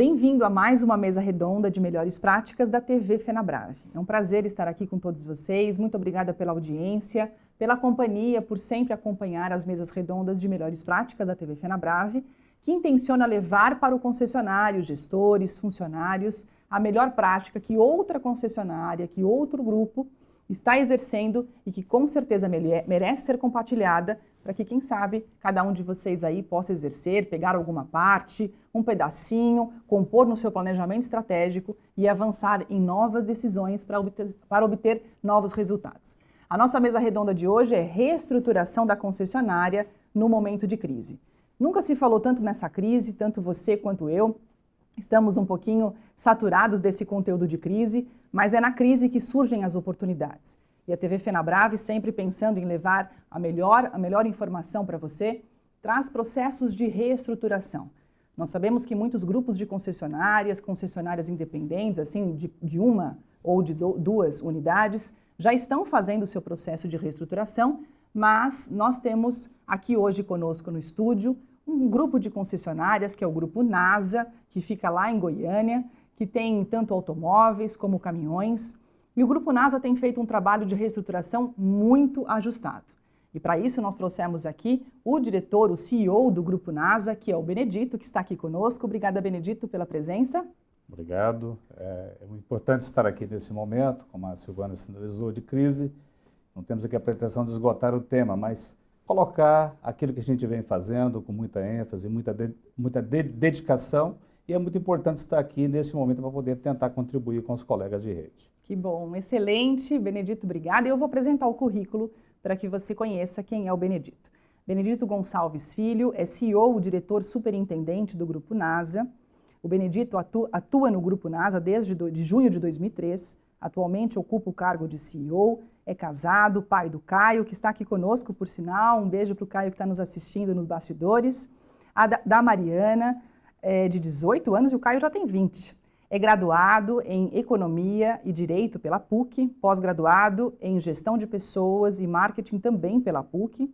Bem-vindo a mais uma mesa redonda de melhores práticas da TV Fenabrave. É um prazer estar aqui com todos vocês. Muito obrigada pela audiência, pela companhia, por sempre acompanhar as mesas redondas de melhores práticas da TV Fenabrave, que intenciona levar para o concessionário, gestores, funcionários, a melhor prática que outra concessionária, que outro grupo está exercendo e que com certeza merece ser compartilhada para que, quem sabe, cada um de vocês aí possa exercer, pegar alguma parte, um pedacinho, compor no seu planejamento estratégico e avançar em novas decisões para obter novos resultados. A nossa mesa redonda de hoje é reestruturação da concessionária no momento de crise. Nunca se falou tanto nessa crise, tanto você quanto eu. Estamos um pouquinho saturados desse conteúdo de crise, mas é na crise que surgem as oportunidades. E a TV Fenabrave, sempre pensando em levar a melhor informação para você, traz processos de reestruturação. Nós sabemos que muitos grupos de concessionárias independentes, assim, de uma ou de duas unidades, já estão fazendo o seu processo de reestruturação, mas nós temos aqui hoje conosco no estúdio um grupo de concessionárias, que é o Grupo NASA, que fica lá em Goiânia, que tem tanto automóveis como caminhões. E o Grupo NASA tem feito um trabalho de reestruturação muito ajustado. E para isso nós trouxemos aqui o diretor, o CEO do Grupo NASA, que é o Benedito, que está aqui conosco. Obrigada, Benedito, pela presença. Obrigado. É importante estar aqui nesse momento, como a Silvana sinalizou, de crise. Não temos aqui a pretensão de esgotar o tema, mas colocar aquilo que a gente vem fazendo com muita ênfase, muita dedicação, e é muito importante estar aqui nesse momento para poder tentar contribuir com os colegas de rede. Que bom, excelente. Benedito, obrigada. Eu vou apresentar o currículo para que você conheça quem é o Benedito. Benedito Gonçalves Filho é CEO, diretor superintendente do Grupo NASA. O Benedito atua no Grupo NASA desde junho de 2003. Atualmente ocupa o cargo de CEO, é casado, pai do Caio, que está aqui conosco, por sinal. Um beijo para o Caio que está nos assistindo nos bastidores. Da Mariana, de 18 anos, e o Caio já tem 20. É graduado em Economia e Direito pela PUC, pós-graduado em Gestão de Pessoas e Marketing também pela PUC.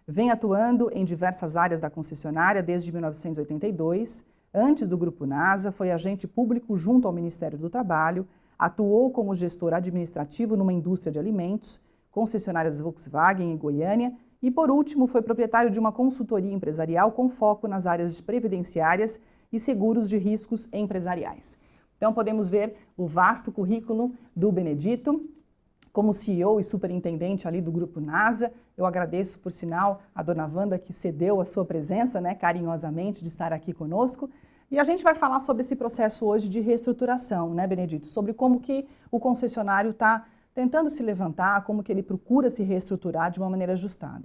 Vem atuando em diversas áreas da concessionária desde 1982. Antes do Grupo NASA, foi agente público junto ao Ministério do Trabalho, atuou como gestor administrativo numa indústria de alimentos, concessionárias Volkswagen em Goiânia e, por último, foi proprietário de uma consultoria empresarial com foco nas áreas previdenciárias e seguros de riscos empresariais. Então, podemos ver o vasto currículo do Benedito como CEO e superintendente ali do Grupo NASA. Eu agradeço, por sinal, a dona Wanda que cedeu a sua presença, carinhosamente, de estar aqui conosco. E a gente vai falar sobre esse processo hoje de reestruturação, Benedito? Sobre como que o concessionário está tentando se levantar, como que ele procura se reestruturar de uma maneira ajustada.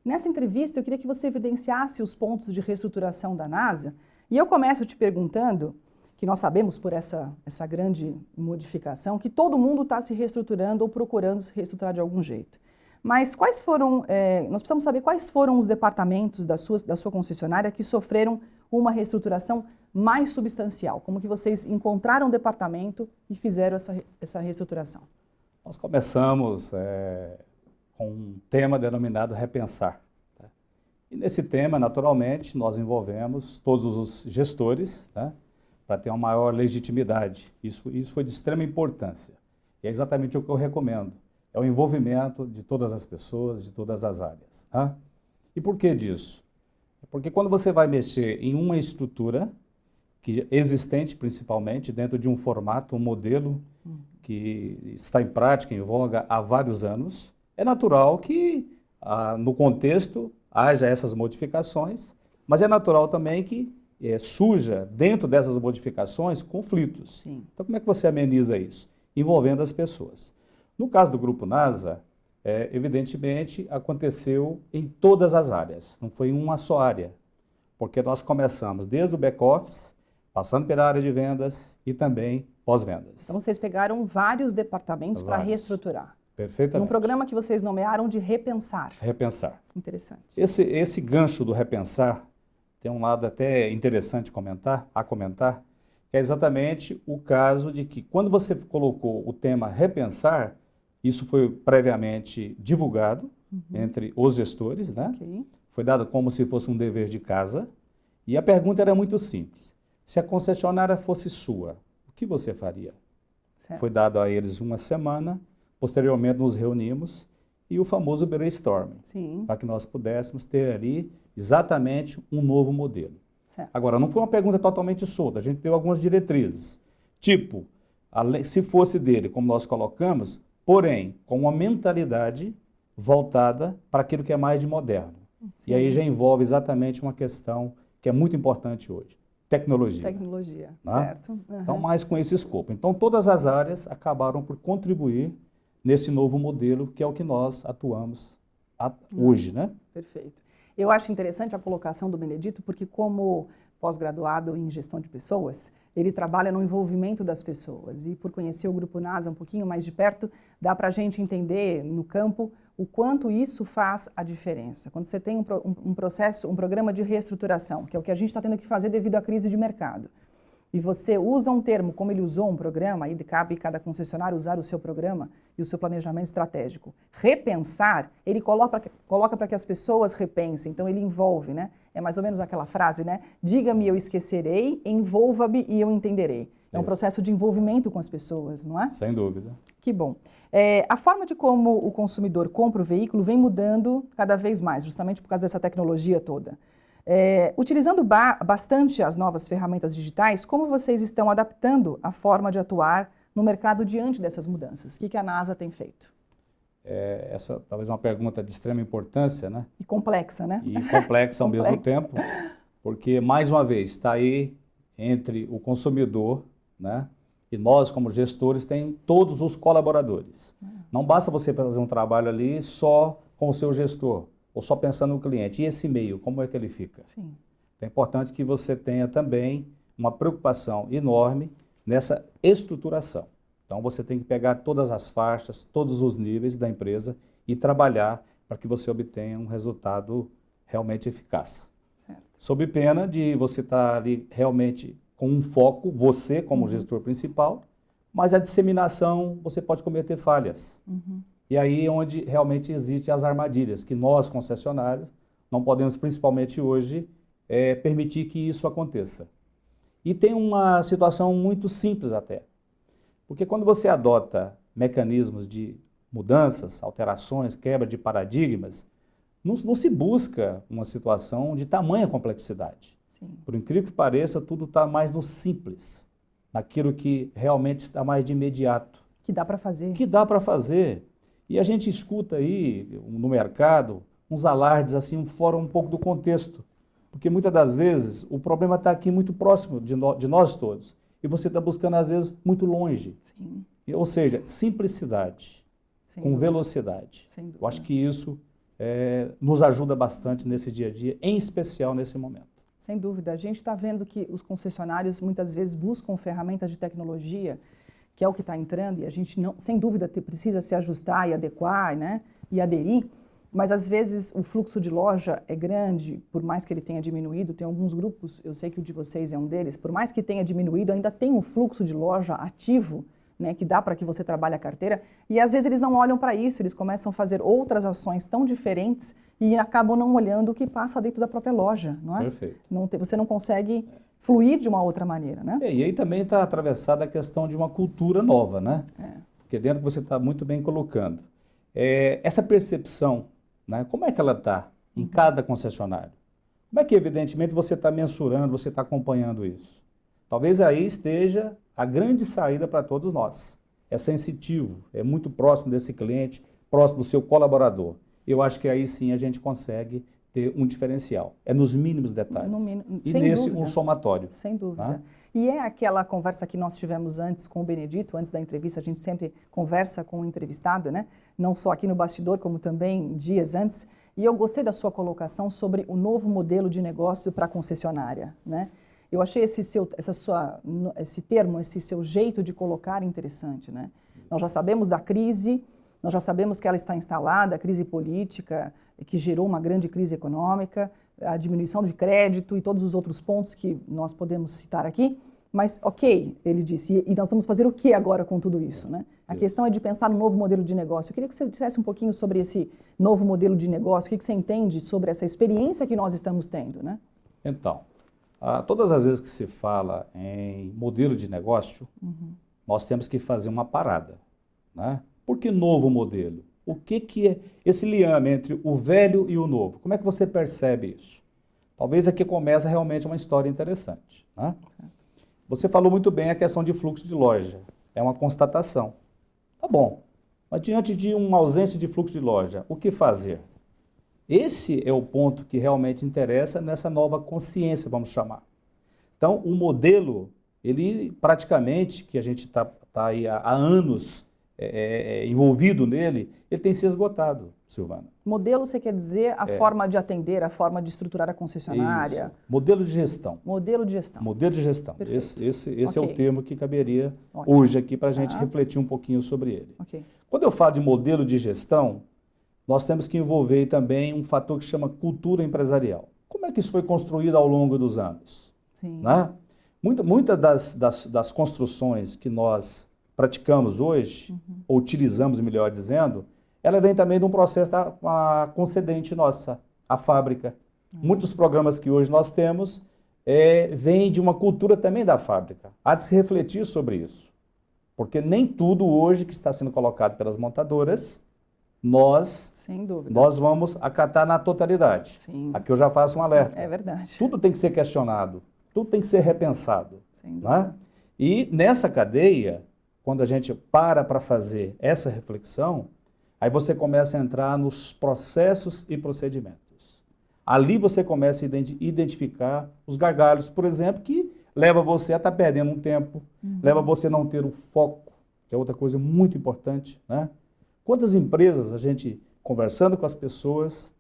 Nessa entrevista, eu queria que você evidenciasse os pontos de reestruturação da NASA. E eu começo te perguntando, que nós sabemos por essa grande modificação, que todo mundo está se reestruturando ou procurando se reestruturar de algum jeito. Mas quais foram, nós precisamos saber quais foram os departamentos da sua concessionária que sofreram uma reestruturação mais substancial? Como que vocês encontraram um departamento e fizeram essa reestruturação? Nós começamos com um tema denominado Repensar. Tá? E nesse tema, naturalmente, nós envolvemos todos os gestores, para ter uma maior legitimidade. Isso foi de extrema importância. E é exatamente o que eu recomendo. É o envolvimento de todas as pessoas, de todas as áreas. Tá? E por que disso? Porque quando você vai mexer em uma estrutura que existente, principalmente, dentro de um formato, um modelo que está em prática, em voga há vários anos, é natural que, no contexto, haja essas modificações, mas é natural também que surja, dentro dessas modificações, conflitos. Sim. Então, como é que você ameniza isso? Envolvendo as pessoas. No caso do Grupo NASA, evidentemente, aconteceu em todas as áreas, não foi em uma só área, porque nós começamos desde o back-office, passando pela área de vendas e também pós-vendas. Então, vocês pegaram vários departamentos para reestruturar. Perfeitamente. Num programa que vocês nomearam de Repensar. Repensar. Interessante. Esse gancho do Repensar tem um lado até interessante a comentar, que é exatamente o caso de que quando você colocou o tema Repensar, isso foi previamente divulgado entre os gestores, Okay. Foi dado como se fosse um dever de casa, e a pergunta era muito simples. Se a concessionária fosse sua, o que você faria? Certo. Foi dado a eles uma semana, posteriormente nos reunimos e o famoso brainstorming, para que nós pudéssemos ter ali exatamente um novo modelo. Certo. Agora, não foi uma pergunta totalmente solta, a gente deu algumas diretrizes, tipo, se fosse dele, como nós colocamos, porém, com uma mentalidade voltada para aquilo que é mais de moderno. Sim. E aí já envolve exatamente uma questão que é muito importante hoje, tecnologia. Tecnologia, Né? certo. Uhum. Então, mais com esse escopo. Então, todas as áreas acabaram por contribuir nesse novo modelo, que é o que nós atuamos hoje, né? Perfeito. Eu acho interessante a colocação do Benedito, porque como pós-graduado em gestão de pessoas, ele trabalha no envolvimento das pessoas. E por conhecer o Grupo NASA um pouquinho mais de perto, dá para a gente entender no campo o quanto isso faz a diferença. Quando você tem um processo, um programa de reestruturação, que é o que a gente está tendo que fazer devido à crise de mercado, e você usa um termo, como ele usou um programa, aí cabe cada concessionário usar o seu programa e o seu planejamento estratégico. Repensar, ele coloca para que as pessoas repensem, então ele envolve, né? É mais ou menos aquela frase, né? Diga-me, eu esquecerei, envolva-me e eu entenderei. É um processo de envolvimento com as pessoas, não é? Sem dúvida. Que bom. A forma de como o consumidor compra o veículo vem mudando cada vez mais, justamente por causa dessa tecnologia toda. Utilizando bastante as novas ferramentas digitais, como vocês estão adaptando a forma de atuar no mercado diante dessas mudanças? O que a NASA tem feito? Essa talvez uma pergunta de extrema importância, né? E complexa, né? E complexa ao mesmo tempo, porque, mais uma vez, está aí entre o consumidor, né? E nós, como gestores, tem todos os colaboradores. Não basta você fazer um trabalho ali só com o seu gestor, ou só pensando no cliente. E esse meio, como é que ele fica? Sim. É importante que você tenha também uma preocupação enorme nessa estruturação. Então, você tem que pegar todas as faixas, todos os níveis da empresa e trabalhar para que você obtenha um resultado realmente eficaz. Certo. Sob pena de você estar ali realmente com um foco, você como gestor principal, mas a disseminação você pode cometer falhas. E aí é onde realmente existem as armadilhas, que nós, concessionários, não podemos, principalmente hoje, permitir que isso aconteça. E tem uma situação muito simples até, porque quando você adota mecanismos de mudanças, alterações, quebra de paradigmas, não se busca uma situação de tamanha complexidade. Sim. Por incrível que pareça, tudo está mais no simples, naquilo que realmente está mais de imediato. Que dá para fazer. Que dá para fazer. E a gente escuta aí no mercado uns alardes assim fora um pouco do contexto, porque muitas das vezes o problema está aqui muito próximo de nós todos e você está buscando às vezes muito longe. Sim. Ou seja, simplicidade com velocidade. Eu acho que isso nos ajuda bastante nesse dia a dia, em especial nesse momento. Sem dúvida. A gente está vendo que os concessionários muitas vezes buscam ferramentas de tecnologia, que é o que está entrando, e a gente, não, sem dúvida, precisa se ajustar e adequar, né, e aderir, mas às vezes o fluxo de loja é grande, por mais que ele tenha diminuído, tem alguns grupos, eu sei que o de vocês é um deles, por mais que tenha diminuído, ainda tem um fluxo de loja ativo, né, que dá para que você trabalhe a carteira, e às vezes eles não olham para isso, eles começam a fazer outras ações tão diferentes e acabam não olhando o que passa dentro da própria loja, não é? Perfeito. Você não consegue fluir de uma outra maneira, né? E aí também está atravessada a questão de uma cultura nova, né? Porque dentro que você está muito bem colocando. Essa percepção, né, como é que ela está em cada concessionário? Como é que, evidentemente, você está mensurando, você está acompanhando isso? Talvez aí esteja a grande saída para todos nós. É sensitivo, é muito próximo desse cliente, próximo do seu colaborador. Eu acho que aí sim a gente consegue ter um diferencial. É nos mínimos detalhes. E nesse um somatório. Sem dúvida. Tá? E é aquela conversa que nós tivemos antes com o Benedito, antes da entrevista, a gente sempre conversa com o entrevistado, né? Não só aqui no bastidor, como também dias antes. E eu gostei da sua colocação sobre o novo modelo de negócio para a concessionária, né? Eu achei esse termo, esse seu jeito de colocar interessante, né? Nós já sabemos da crise, nós já sabemos que ela está instalada, a crise política, que gerou uma grande crise econômica, a diminuição de crédito e todos os outros pontos que nós podemos citar aqui. Mas, ok, ele disse, e nós vamos fazer o que agora com tudo isso, né? A questão é de pensar no novo modelo de negócio. Eu queria que você dissesse um pouquinho sobre esse novo modelo de negócio, o que você entende sobre essa experiência que nós estamos tendo, né? Então, Todas as vezes que se fala em modelo de negócio, nós temos que fazer uma parada, né? Por que novo modelo? O que é esse liame entre o velho e o novo? Como é que você percebe isso? Talvez aqui começa realmente uma história interessante, né? Você falou muito bem a questão de fluxo de loja. É uma constatação. Tá bom. Mas diante de uma ausência de fluxo de loja, o que fazer? Esse é o ponto que realmente interessa nessa nova consciência, vamos chamar. Então, o modelo, ele praticamente, que a gente está aí há anos envolvido nele, ele tem se esgotado, Silvana. Modelo, você quer dizer a forma de atender, a forma de estruturar a concessionária? Isso. Modelo de gestão. Modelo de gestão. Modelo de gestão. Esse é o termo que caberia hoje aqui para a gente refletir um pouquinho sobre ele. Quando eu falo de modelo de gestão, nós temos que envolver também um fator que chama cultura empresarial. Como é que isso foi construído ao longo dos anos? Sim. Né? Muitas das construções que nós praticamos hoje, ou utilizamos, melhor dizendo, ela vem também de um processo da concedente nossa, a fábrica. Muitos programas que hoje nós temos vêm de uma cultura também da fábrica. Há de se refletir sobre isso. Porque nem tudo hoje que está sendo colocado pelas montadoras, nós vamos acatar na totalidade. Sim. Aqui eu já faço um alerta. É verdade. Tudo tem que ser questionado, tudo tem que ser repensado. Né? E nessa cadeia, quando a gente para fazer essa reflexão, aí você começa a entrar nos processos e procedimentos. Ali você começa a identificar os gargalos, por exemplo, que leva você a estar perdendo um tempo, leva você a não ter o foco, que é outra coisa muito importante, né? Quantas empresas a gente, conversando com as pessoas,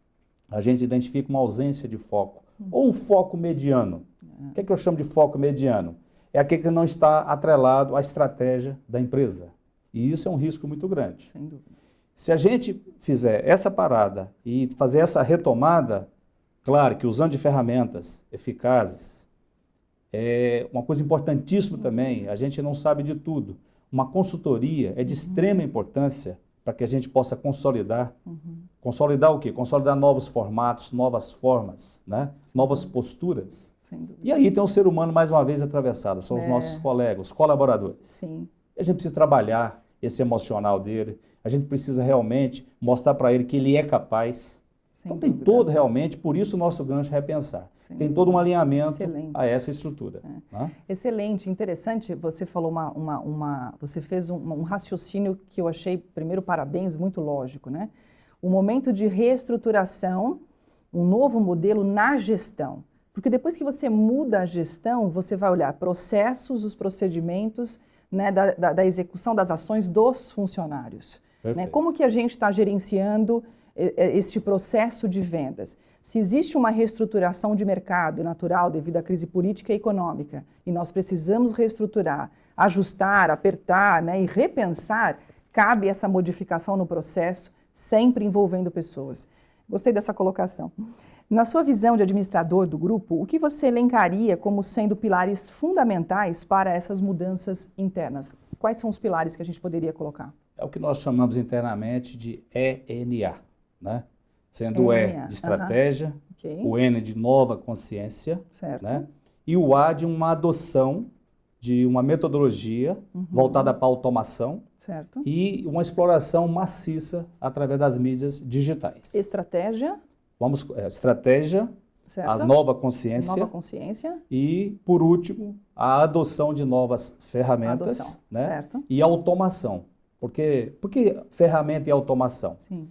a gente identifica uma ausência de foco, ou um foco mediano. O que é que eu chamo de foco mediano? É aquele que não está atrelado à estratégia da empresa. E isso é um risco muito grande. Sem dúvida. Se a gente fizer essa parada e fazer essa retomada, claro que usando de ferramentas eficazes, é uma coisa importantíssima também, a gente não sabe de tudo. Uma consultoria é de extrema importância para que a gente possa consolidar. Consolidar o quê? Consolidar novos formatos, novas formas, né? Novas posturas. E aí tem um ser humano, mais uma vez, atravessado. São os nossos colegas, os colaboradores. Sim. A gente precisa trabalhar esse emocional dele. A gente precisa realmente mostrar para ele que ele é capaz. Então tem todo realmente, por isso o nosso gancho é repensar. Tem todo um alinhamento a essa estrutura. Né? Excelente, interessante. Você falou você fez um raciocínio que eu achei, primeiro, parabéns, muito lógico, né? Um momento de reestruturação, um novo modelo na gestão. Porque depois que você muda a gestão, você vai olhar processos, os procedimentos, né, da execução das ações dos funcionários. Né? Como que a gente está gerenciando este processo de vendas? Se existe uma reestruturação de mercado natural devido à crise política e econômica, e nós precisamos reestruturar, ajustar, apertar, né, e repensar, cabe essa modificação no processo, sempre envolvendo pessoas. Gostei dessa colocação. Na sua visão de administrador do grupo, o que você elencaria como sendo pilares fundamentais para essas mudanças internas? Quais são os pilares que a gente poderia colocar? É o que nós chamamos internamente de ENA, né? Sendo o E de estratégia, o N de nova consciência, né? E o A de uma adoção de uma metodologia voltada para a automação e uma exploração maciça através das mídias digitais. Estratégia? Estratégia, a nova consciência, e, por último, a adoção de novas ferramentas, né? E automação. Por que ferramenta e automação? Sim.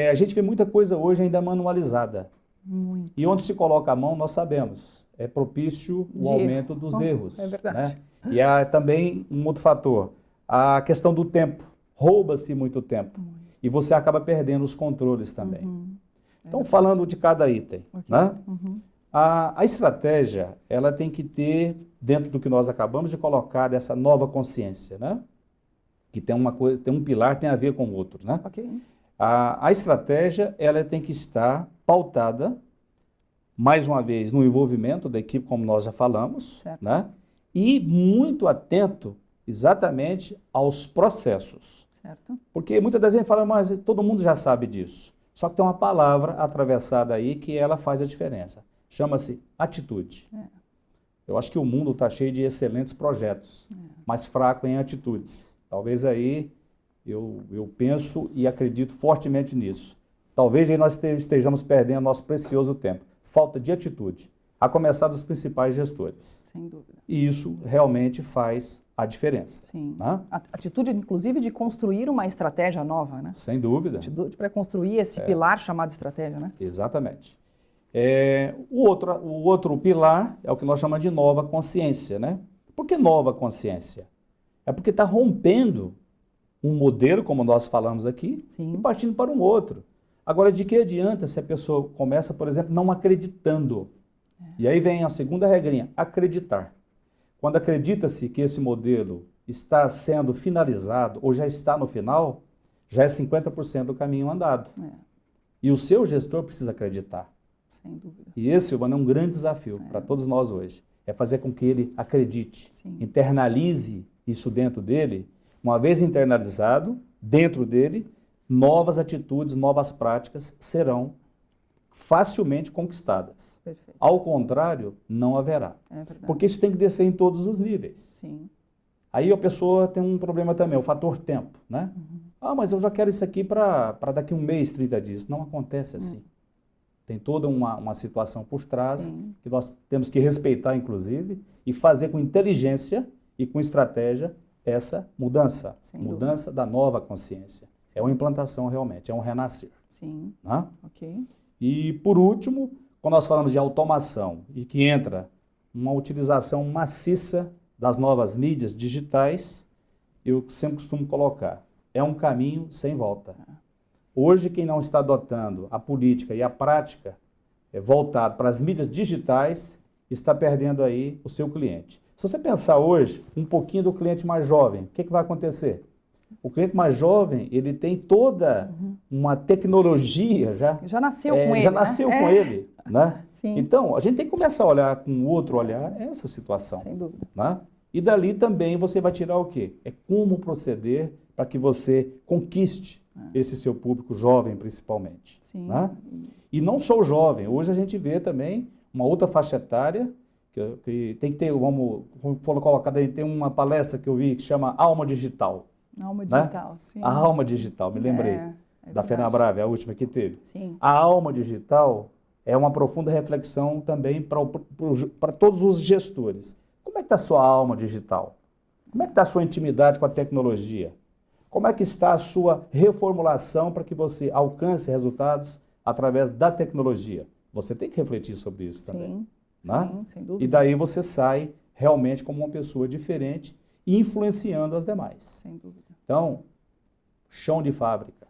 A gente vê muita coisa hoje ainda manualizada. Muito. E onde se coloca a mão, nós sabemos, é propício o aumento dos erros. É verdade. Né? E há também um outro fator, a questão do tempo. Rouba-se muito tempo. E você acaba perdendo os controles também. Então, falando de cada item, né? A estratégia, ela tem que ter, dentro do que nós acabamos de colocar, dessa nova consciência, né? Que tem uma coisa, tem um pilar, tem a ver com o outro, né? A estratégia, ela tem que estar pautada, mais uma vez, no envolvimento da equipe, como nós já falamos, né? E muito atento, exatamente, aos processos. Porque muitas das vezes a gente fala, mas todo mundo já sabe disso. Só que tem uma palavra atravessada aí que ela faz a diferença. Chama-se atitude. Eu acho que o mundo está cheio de excelentes projetos, mas fraco em atitudes. Talvez aí eu penso e acredito fortemente nisso. Talvez aí nós estejamos perdendo nosso precioso tempo. Falta de atitude, a começar dos principais gestores. Sem dúvida. E isso realmente faz a diferença. Sim. Né? A atitude, inclusive, de construir uma estratégia nova, né? Sem dúvida. Atitude para construir esse pilar chamado estratégia, né? Exatamente. O outro pilar é o que nós chamamos de nova consciência, né? Por que nova consciência? É porque está rompendo um modelo, como nós falamos aqui, Sim. e partindo para um outro. Agora, de que adianta se a pessoa começa, por exemplo, não acreditando? E aí vem a segunda regrinha, acreditar. Quando acredita-se que esse modelo está sendo finalizado ou já está no final, já é 50% do caminho andado. E o seu gestor precisa acreditar. Sem dúvida. E esse, Silvana, é um grande desafio para todos nós hoje. É fazer com que ele acredite, internalize isso dentro dele. Uma vez internalizado, dentro dele, novas atitudes, novas práticas serão facilmente conquistadas. Perfeito. Ao contrário, não haverá. É verdade. Porque isso tem que descer em todos os níveis. Sim. Aí a pessoa tem um problema também, o fator tempo, né? Mas eu já quero isso aqui para daqui um mês, 30 dias. Não acontece assim. Tem toda uma situação por trás que nós temos que respeitar, inclusive, e fazer com inteligência e com estratégia essa mudança. Mudança da nova consciência. É uma implantação realmente, é um renascer. Sim. Né? Ok. E, por último, quando nós falamos de automação e que entra uma utilização maciça das novas mídias digitais, eu sempre costumo colocar, é um caminho sem volta. Hoje, quem não está adotando a política e a prática voltado para as mídias digitais, está perdendo aí o seu cliente. Se você pensar hoje um pouquinho do cliente mais jovem, o que vai acontecer? O cliente mais jovem, ele tem toda uma tecnologia já nasceu com ele, já nasceu com ele, né? Sim. Então, a gente tem que começar a olhar com outro olhar essa situação. Sem dúvida. Né? E dali também você vai tirar o quê? É como proceder para que você conquiste esse seu público jovem, principalmente. Sim. Né? E não só o jovem. Hoje a gente vê também uma outra faixa etária que tem que ter, vamos colocar daí, tem uma palestra que eu vi que chama Alma Digital. Alma digital, né? sim. A alma digital, me lembrei. Da FenaBrave, a última que teve. Sim. A alma digital é uma profunda reflexão também para todos os gestores. Como é que está a sua alma digital? Como é que está a sua intimidade com a tecnologia? Como é que está a sua reformulação para que você alcance resultados através da tecnologia? Você tem que refletir sobre isso também. Né? Sim, sem dúvida. E daí você sai realmente como uma pessoa diferente e influenciando as demais. Sem dúvida. Então, chão de fábrica.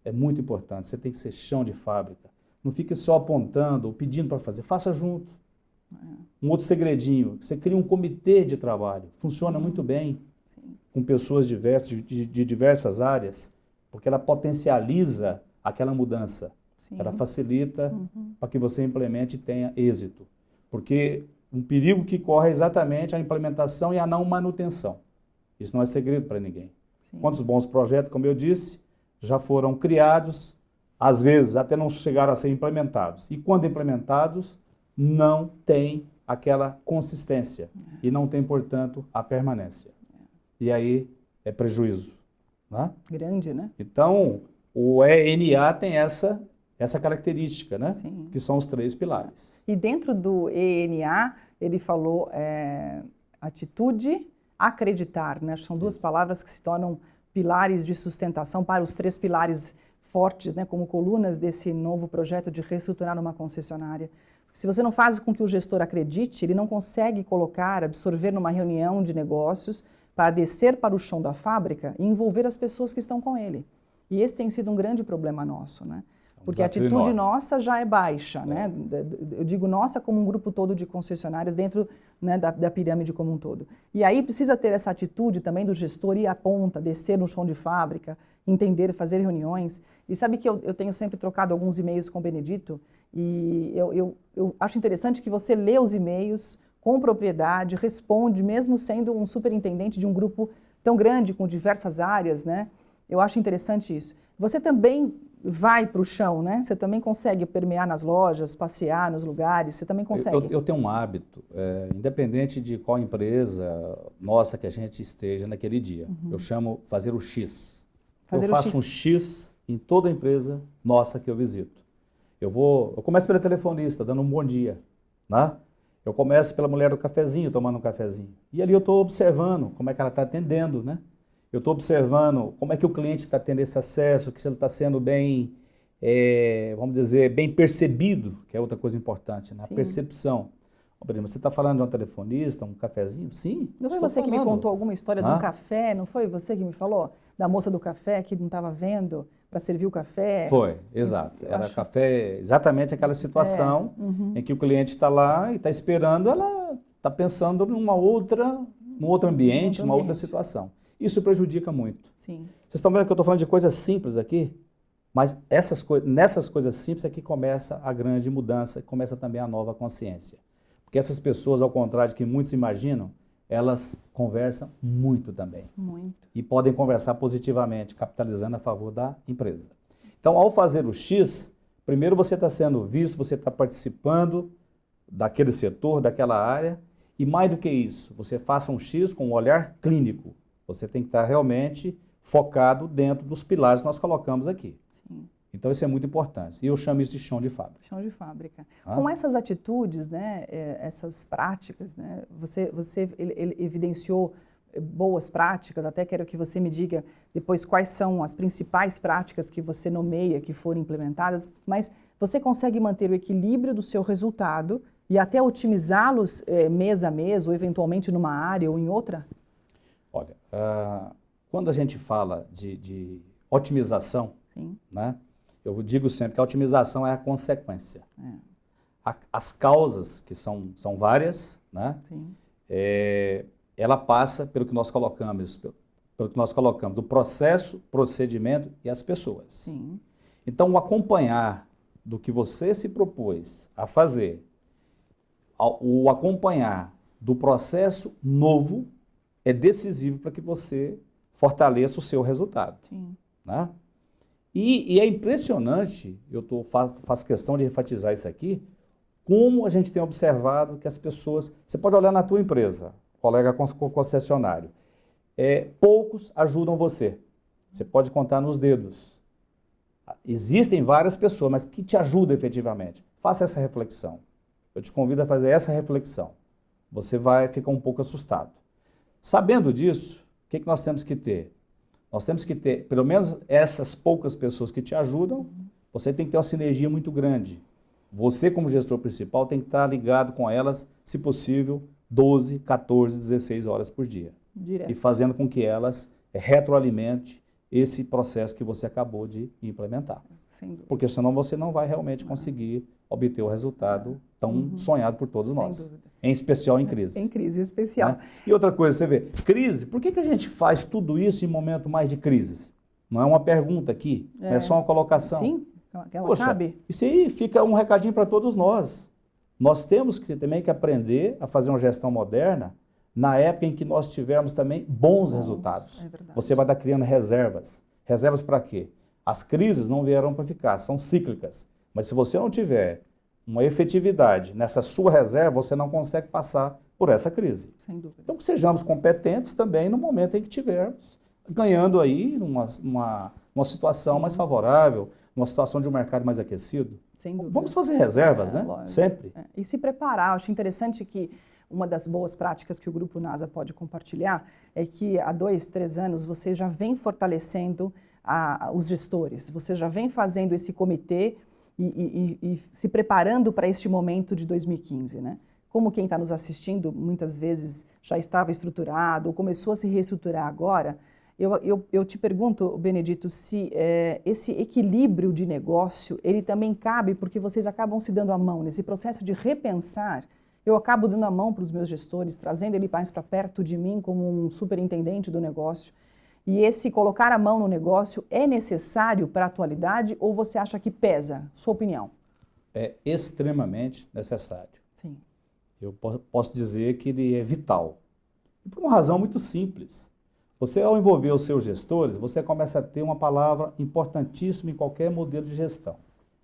É muito importante. Você tem que ser chão de fábrica. Não fique só apontando ou pedindo para fazer. Faça junto. Um outro segredinho. Você cria um comitê de trabalho. Funciona muito bem. Com pessoas diversas, de diversas áreas. Porque ela potencializa aquela mudança. Sim. Ela facilita para que você implemente e tenha êxito. Porque um perigo que corre é exatamente a implementação e a não manutenção. Isso não é segredo para ninguém. Sim. Quantos bons projetos, como eu disse, já foram criados, às vezes até não chegaram a ser implementados. E quando implementados, não tem aquela consistência e não tem, portanto, a permanência. E aí é prejuízo. Né? Grande, né? Então, o ENA tem essa característica, né? Sim. Que são os 3 pilares. E dentro do ENA, ele falou atitude, acreditar, né? São 2 palavras que se tornam pilares de sustentação para os 3 pilares fortes, né? Como colunas desse novo projeto de reestruturar uma concessionária. Se você não faz com que o gestor acredite, ele não consegue absorver numa reunião de negócios para descer para o chão da fábrica e envolver as pessoas que estão com ele. E esse tem sido um grande problema nosso, né? Porque a atitude nossa já é baixa, né? Eu digo nossa como um grupo todo de concessionárias dentro, né, da pirâmide como um todo. E aí precisa ter essa atitude também do gestor ir à ponta, descer no chão de fábrica, entender, fazer reuniões. E sabe que eu tenho sempre trocado alguns e-mails com o Benedito e eu acho interessante que você lê os e-mails com propriedade, responde, mesmo sendo um superintendente de um grupo tão grande, com diversas áreas, né? Eu acho interessante isso. Você também vai para o chão, né? Você também consegue permear nas lojas, passear nos lugares, você também consegue? Eu tenho um hábito, independente de qual empresa nossa que a gente esteja naquele dia, eu chamo fazer o X. Fazer eu o faço X. um X em toda empresa nossa que eu visito. Eu começo pela telefonista, dando um bom dia, né? Eu começo pela mulher do cafezinho, tomando um cafezinho. E ali eu estou observando como é que ela está atendendo, né? Eu estou observando como é que o cliente está tendo esse acesso, que se ele está sendo bem, vamos dizer, bem percebido, que é outra coisa importante, né? A percepção. Por exemplo, você está falando de um telefonista, um cafezinho? Sim, Não foi estou você que me falando. contou alguma história de um café? Não foi você que me falou? Da moça do café que não estava vendo para servir o café? Foi, exato. Era café, exatamente aquela situação em que o cliente está lá e está esperando, ela está pensando num outro ambiente, numa outra situação. Isso prejudica muito. Sim. Vocês estão vendo que eu estou falando de coisas simples aqui? Mas nessas coisas simples é que começa a grande mudança, começa também a nova consciência. Porque essas pessoas, ao contrário do que muitos imaginam, elas conversam muito também. Muito. E podem conversar positivamente, capitalizando a favor da empresa. Então, ao fazer o X, primeiro você está sendo visto, você está participando daquele setor, daquela área, e mais do que isso, você faça um X com um olhar clínico. Você tem que estar realmente focado dentro dos pilares que nós colocamos aqui. Sim. Então, isso é muito importante. E eu chamo isso de chão de fábrica. Chão de fábrica. Com essas atitudes, né, essas práticas, né, ele evidenciou boas práticas, até quero que você me diga depois quais são as principais práticas que você nomeia que foram implementadas, mas você consegue manter o equilíbrio do seu resultado e até otimizá-los mês a mês, ou eventualmente numa área ou em outra? Olha, quando a gente fala de otimização, né, eu digo sempre que a otimização é a consequência. As causas, que são várias, né, ela passa pelo que nós colocamos, do processo, procedimento e as pessoas. Sim. Então, o acompanhar do que você se propôs a fazer, o acompanhar do processo novo é decisivo para que você fortaleça o seu resultado. Sim. Né? E é impressionante, faço questão de enfatizar isso aqui, como a gente tem observado que as pessoas... Você pode olhar na tua empresa, colega concessionário, poucos ajudam você. Você pode contar nos dedos. Existem várias pessoas, mas que te ajudam efetivamente. Faça essa reflexão. Eu te convido a fazer essa reflexão. Você vai ficar um pouco assustado. Sabendo disso, o que nós temos que ter? Nós temos que ter, pelo menos essas poucas pessoas que te ajudam, você tem que ter uma sinergia muito grande. Você, como gestor principal, tem que estar ligado com elas, se possível, 12, 14, 16 horas por dia. Direto. E fazendo com que elas retroalimente esse processo que você acabou de implementar. Sem dúvida. Porque senão você não vai realmente conseguir obter o resultado tão sonhado por todos nós. Sem dúvida. Em especial em crise. Em crise especial. Né? E outra coisa, você vê, crise, por que a gente faz tudo isso em momento mais de crise? Não é uma pergunta aqui, é só uma colocação. Sim, ela Poxa, cabe. isso aí fica um recadinho para todos nós. Nós temos também que aprender a fazer uma gestão moderna na época em que nós tivermos também bons resultados. É verdade. Você vai estar criando reservas. Reservas para quê? As crises não vieram para ficar, são cíclicas. Mas se você não tiver uma efetividade nessa sua reserva, você não consegue passar por essa crise. Sem dúvida. Então, que sejamos competentes também no momento em que tivermos ganhando aí uma situação mais favorável, uma situação de um mercado mais aquecido. Sem dúvida. Vamos fazer reservas, né? Lógico. Sempre. E se preparar. Eu acho interessante que uma das boas práticas que o Grupo NASA pode compartilhar é que há 2, 3 anos você já vem fortalecendo os gestores, você já vem fazendo esse comitê e se preparando para este momento de 2015, né? Como quem está nos assistindo muitas vezes já estava estruturado ou começou a se reestruturar agora, eu te pergunto, Benedito, se esse equilíbrio de negócio, ele também cabe porque vocês acabam se dando a mão nesse processo de repensar. Eu acabo dando a mão para os meus gestores, trazendo ele mais para perto de mim como um superintendente do negócio. E esse colocar a mão no negócio é necessário para a atualidade ou você acha que pesa? Sua opinião? É extremamente necessário. Sim. Eu posso dizer que ele é vital. E por uma razão muito simples. Você, ao envolver os seus gestores, você começa a ter uma palavra importantíssima em qualquer modelo de gestão.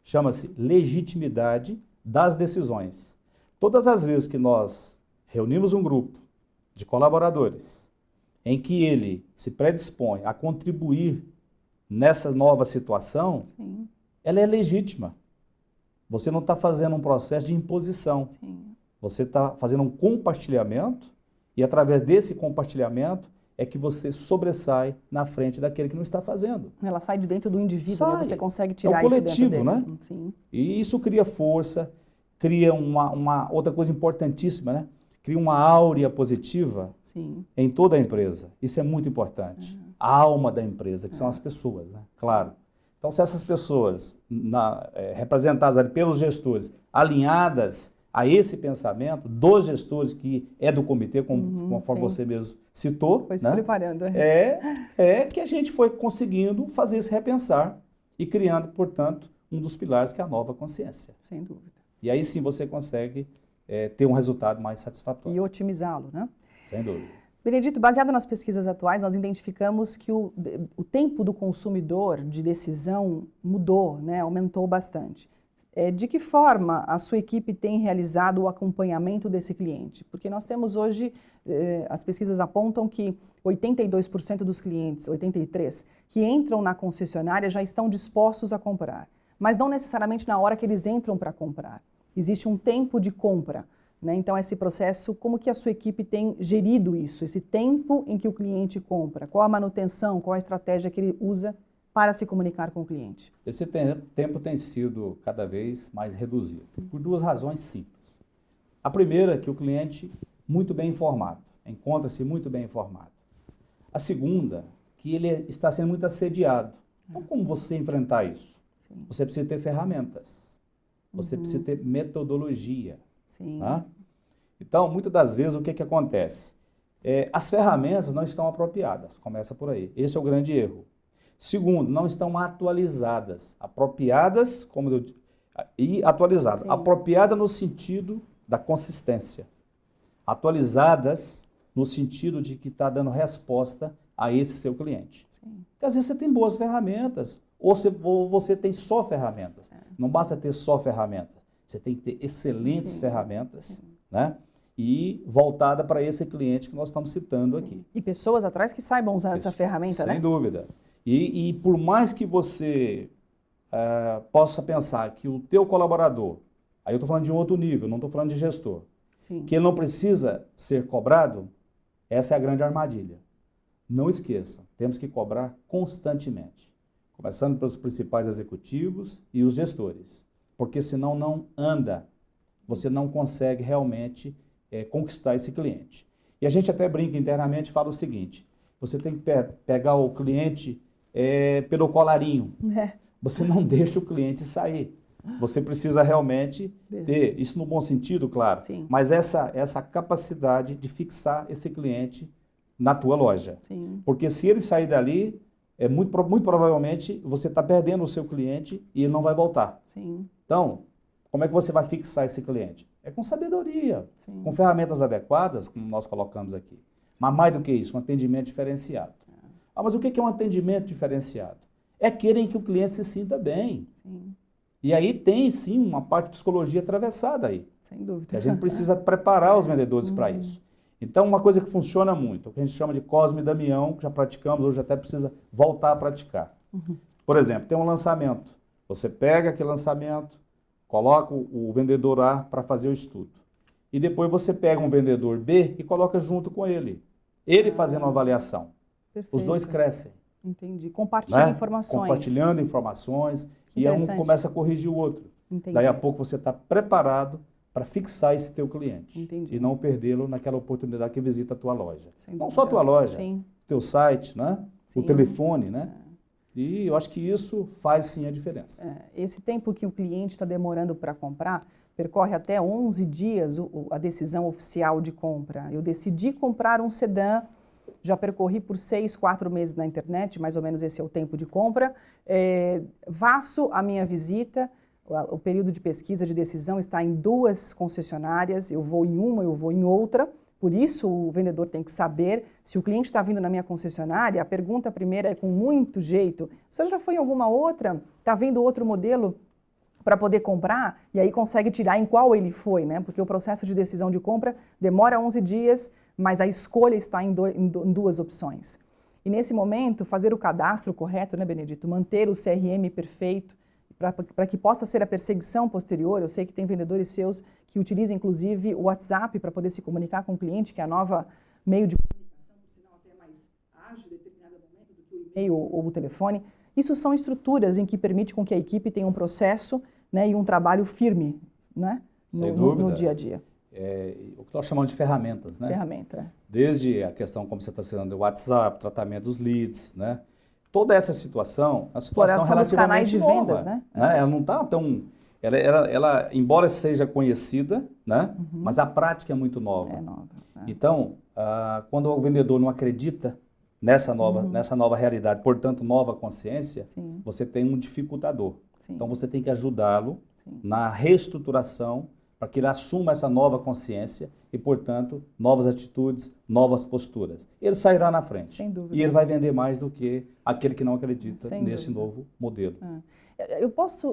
Chama-se legitimidade das decisões. Todas as vezes que nós reunimos um grupo de colaboradores em que ele se predispõe a contribuir nessa nova situação, Sim. ela é legítima. Você não está fazendo um processo de imposição. Sim. Você está fazendo um compartilhamento e, através desse compartilhamento, é que você sobressai na frente daquele que não está fazendo. Ela sai de dentro do indivíduo, né? Sai. Você consegue É um tirar coletivo, isso dentro dele. né? Sim. E isso cria força, cria uma outra coisa importantíssima, né? Cria uma áurea positiva Sim. em toda a empresa. Isso é muito importante. A alma da empresa, que são as pessoas, né? Claro. Então, se essas pessoas, representadas ali pelos gestores, alinhadas a esse pensamento dos gestores, que é do comitê, conforme sim. você mesmo citou, Foi se né? preparando. É que a gente foi conseguindo fazer esse repensar e criando, portanto, um dos pilares que é a nova consciência. Sem dúvida. E aí sim você consegue ter um resultado mais satisfatório. E otimizá-lo, né? Sem dúvida. Benedito, baseado nas pesquisas atuais, nós identificamos que o tempo do consumidor de decisão mudou, né? Aumentou bastante. De que forma a sua equipe tem realizado o acompanhamento desse cliente? Porque nós temos hoje, as pesquisas apontam que 82% dos clientes, 83%, que entram na concessionária já estão dispostos a comprar, mas não necessariamente na hora que eles entram para comprar. Existe um tempo de compra, né? Então, esse processo, como que a sua equipe tem gerido isso? Esse tempo em que o cliente compra? Qual a manutenção, qual a estratégia que ele usa para se comunicar com o cliente? Esse tempo tem sido cada vez mais reduzido, por duas razões simples. A primeira é que o cliente muito bem informado, encontra-se muito bem informado. A segunda, que ele está sendo muito assediado. Então, como você enfrentar isso? Sim. Você precisa ter ferramentas, você precisa ter metodologia. Sim. Tá? Então, muitas das vezes, o que acontece? As ferramentas não estão apropriadas, começa por aí. Esse é o grande erro. Segundo, não estão atualizadas. Apropriadas e atualizadas. Sim. Apropriada no sentido da consistência. Atualizadas no sentido de que está dando resposta a esse seu cliente. Sim. Porque às vezes você tem boas ferramentas, ou você tem só ferramentas. Não basta ter só ferramentas. Você tem que ter excelentes ferramentas, né? E voltada para esse cliente que nós estamos citando aqui. E pessoas atrás que saibam usar essa ferramenta, né? Sem dúvida. E por mais que você possa pensar que o teu colaborador, aí eu estou falando de um outro nível, não estou falando de gestor, Sim. que ele não precisa ser cobrado, essa é a grande armadilha. Não esqueçam, temos que cobrar constantemente, começando pelos principais executivos e os gestores, porque senão não anda, você não consegue realmente conquistar esse cliente. E a gente até brinca internamente e fala o seguinte, você tem que pegar o cliente pelo colarinho. Você não deixa o cliente sair. Você precisa realmente ter, isso no bom sentido, claro, Sim. mas essa capacidade de fixar esse cliente na tua loja. Sim. Porque se ele sair dali, muito provavelmente você está perdendo o seu cliente e ele não vai voltar. Sim. Então, como é que você vai fixar esse cliente? É com sabedoria, Sim. com ferramentas adequadas, como nós colocamos aqui. Mas mais do que isso, um atendimento diferenciado. Mas o que é um atendimento diferenciado? É aquele em que o cliente se sinta bem. Sim. E aí tem, sim, uma parte de psicologia atravessada aí. Sem dúvida. Que a gente precisa preparar os vendedores para isso. Então, uma coisa que funciona muito, o que a gente chama de Cosme e Damião, que já praticamos, hoje até precisa voltar a praticar. Por exemplo, tem um lançamento. Você pega aquele lançamento, coloca o vendedor A para fazer o estudo. E depois você pega um vendedor B e coloca junto com ele. Ele fazendo uma avaliação. Perfeito. Os dois crescem. Entendi. Compartilha informações. Compartilhando informações e um começa a corrigir o outro. Entendi. Daí a pouco você está preparado para fixar esse teu cliente. Entendi. E não perdê-lo naquela oportunidade que visita a tua loja. Sem Não dúvida. só a tua loja, Sim. teu site, né? O Sim. telefone, né? E eu acho que isso faz sim a diferença. Esse tempo que o cliente está demorando para comprar, percorre até 11 dias a decisão oficial de compra. Eu decidi comprar um sedã, já percorri por 6, 4 meses na internet, mais ou menos esse é o tempo de compra. Faço a minha visita, o período de pesquisa de decisão está em 2 concessionárias, eu vou em uma, eu vou em outra, Por isso, o vendedor tem que saber se o cliente está vindo na minha concessionária. A pergunta primeira é com muito jeito: você já foi em alguma outra? Está vendo outro modelo para poder comprar? E aí consegue tirar em qual ele foi, né? Porque o processo de decisão de compra demora 11 dias, mas a escolha está em duas opções. E nesse momento, fazer o cadastro correto, né, Benedito? Manter o CRM perfeito, para que possa ser a perseguição posterior. Eu sei que tem vendedores seus que utilizam, inclusive, o WhatsApp para poder se comunicar com o cliente, que é a nova meio de comunicação, por sinal até mais ágil em determinado momento do que o e-mail ou o telefone. Isso são estruturas em que permite com que a equipe tenha um processo, né, e um trabalho firme, né, no dia a dia. O que nós chamamos de ferramentas, né? Ferramenta. Desde a questão, como você está citando, o WhatsApp, tratamento dos leads, né? Toda essa situação, a situação relativamente canais de nova, vendas, né? Ela não está tão... Ela, embora seja conhecida, né? Mas a prática é muito nova. É nova. Então, quando o vendedor não acredita nessa nova realidade, portanto, nova consciência, Sim. você tem um dificultador. Sim. Então, você tem que ajudá-lo na reestruturação para que ele assuma essa nova consciência e, portanto, novas atitudes, novas posturas. Ele sairá na frente. Sem dúvida. E ele vai vender mais do que aquele que não acredita Sem nesse dúvida. novo modelo.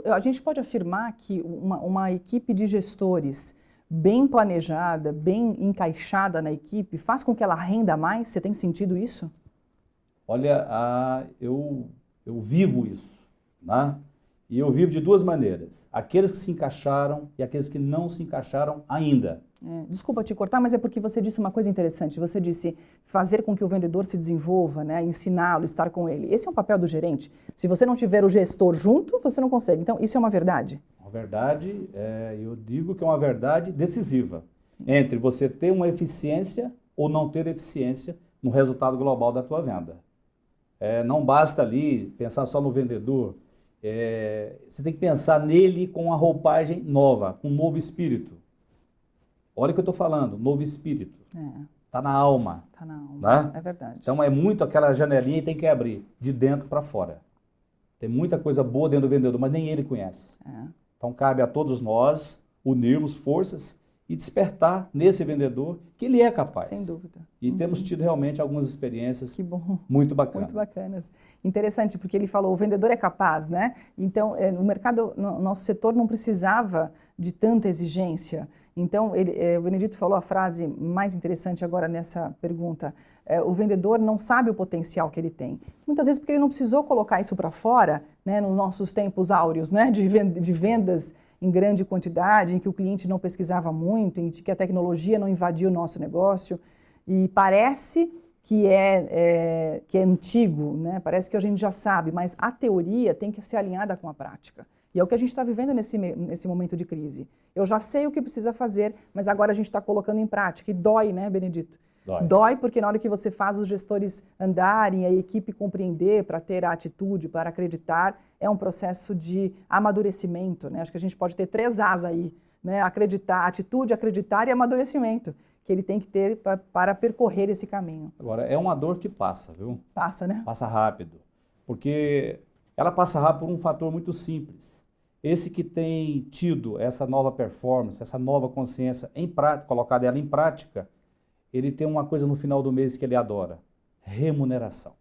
A gente pode afirmar que uma equipe de gestores bem planejada, bem encaixada na equipe, faz com que ela renda mais? Você tem sentido isso? Olha, eu vivo isso, né? E eu vivo de duas maneiras. Aqueles que se encaixaram e aqueles que não se encaixaram ainda. Desculpa te cortar, mas é porque você disse uma coisa interessante. Você disse fazer com que o vendedor se desenvolva, né? Ensiná-lo, estar com ele. Esse é um papel do gerente. Se você não tiver o gestor junto, você não consegue. Então, isso é uma verdade? Uma verdade, eu digo que é uma verdade decisiva. Entre você ter uma eficiência ou não ter eficiência no resultado global da tua venda. Não basta ali pensar só no vendedor. Você tem que pensar nele com uma roupagem nova, com um novo espírito. Olha o que eu estou falando, novo espírito. Está na alma. Está na alma, né? É verdade. Então é muito aquela janelinha e tem que abrir, de dentro para fora. Tem muita coisa boa dentro do vendedor, mas nem ele conhece. Então cabe a todos nós unirmos forças e despertar nesse vendedor que ele é capaz. Sem dúvida. E temos tido realmente algumas experiências muito bacanas. Muito bacanas. Interessante, porque ele falou, o vendedor é capaz, né? Então, no mercado, no nosso setor não precisava de tanta exigência. Então, o Benedito falou a frase mais interessante agora nessa pergunta. O vendedor não sabe o potencial que ele tem. Muitas vezes porque ele não precisou colocar isso para fora, né, nos nossos tempos áureos, né, de vendas em grande quantidade, em que o cliente não pesquisava muito, em que a tecnologia não invadia o nosso negócio. E parece que é antigo, né? Parece que a gente já sabe, mas a teoria tem que ser alinhada com a prática. E é o que a gente está vivendo nesse momento de crise. Eu já sei o que precisa fazer, mas agora a gente está colocando em prática. E dói, né, Benedito? Dói porque na hora que você faz os gestores andarem, a equipe compreender, para ter a atitude, para acreditar, é um processo de amadurecimento, né? Acho que a gente pode ter 3 As aí, né? Acreditar, atitude, acreditar e amadurecimento, que ele tem que ter para percorrer esse caminho. Agora, é uma dor que passa, viu? Passa, né? Passa rápido. Porque ela passa rápido por um fator muito simples. Esse que tem tido essa nova performance, essa nova consciência em prática, colocado ela em prática, ele tem uma coisa no final do mês que ele adora: remuneração.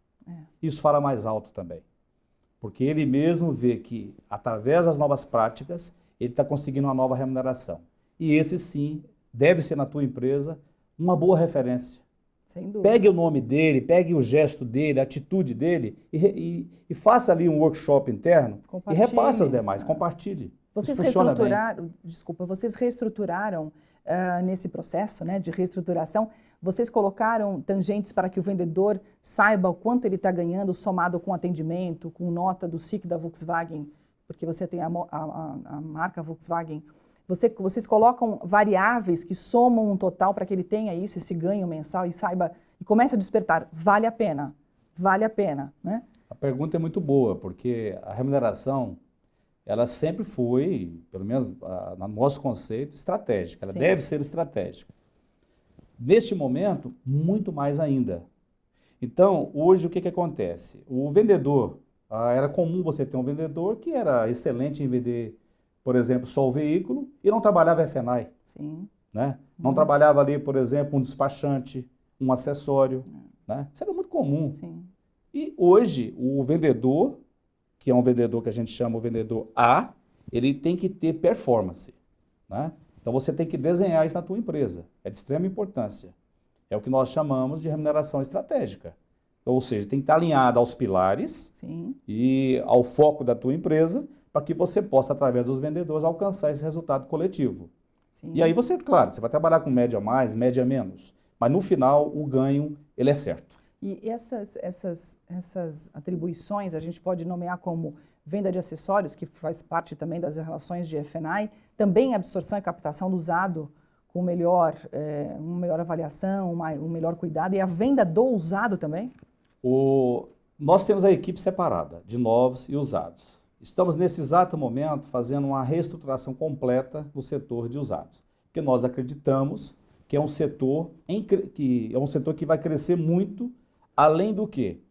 Isso fala mais alto também. Porque ele mesmo vê que, através das novas práticas, ele está conseguindo uma nova remuneração. E esse sim deve ser na tua empresa uma boa referência. Sem dúvida. Pegue o nome dele, pegue o gesto dele, a atitude dele e faça ali um workshop interno e repasse aos demais, compartilhe. Vocês reestruturaram nesse processo, né, de reestruturação, vocês colocaram tangentes para que o vendedor saiba o quanto ele está ganhando somado com atendimento, com nota do SIC da Volkswagen, porque você tem a marca Volkswagen. Vocês colocam variáveis que somam um total para que ele tenha isso, esse ganho mensal e saiba, e comece a despertar, vale a pena, né? A pergunta é muito boa, porque a remuneração, ela sempre foi, pelo menos no nosso conceito, estratégica, ela deve ser estratégica. Neste momento, muito mais ainda. Então, hoje o que acontece? O vendedor, era comum você ter um vendedor que era excelente em vender, por exemplo, só o veículo e não trabalhava F&I. Sim. né? Não trabalhava ali, por exemplo, um despachante, um acessório, né? Isso era muito comum. Sim. E hoje, o vendedor, que é um vendedor que a gente chama o vendedor A, ele tem que ter performance, né? Então você tem que desenhar isso na tua empresa. É de extrema importância. É o que nós chamamos de remuneração estratégica. Ou seja, tem que estar alinhado aos pilares Sim. e ao foco da tua empresa para que você possa, através dos vendedores, alcançar esse resultado coletivo. Sim. E aí você, claro, você vai trabalhar com média mais, média menos, mas no final o ganho, ele é certo. E essas atribuições a gente pode nomear como venda de acessórios, que faz parte também das relações de F&I, também absorção e captação do usado com uma melhor avaliação, um melhor cuidado, e a venda do usado também? Nós temos a equipe separada de novos e usados. Estamos nesse exato momento fazendo uma reestruturação completa no setor de usados, porque nós acreditamos que é um setor que vai crescer muito, além do que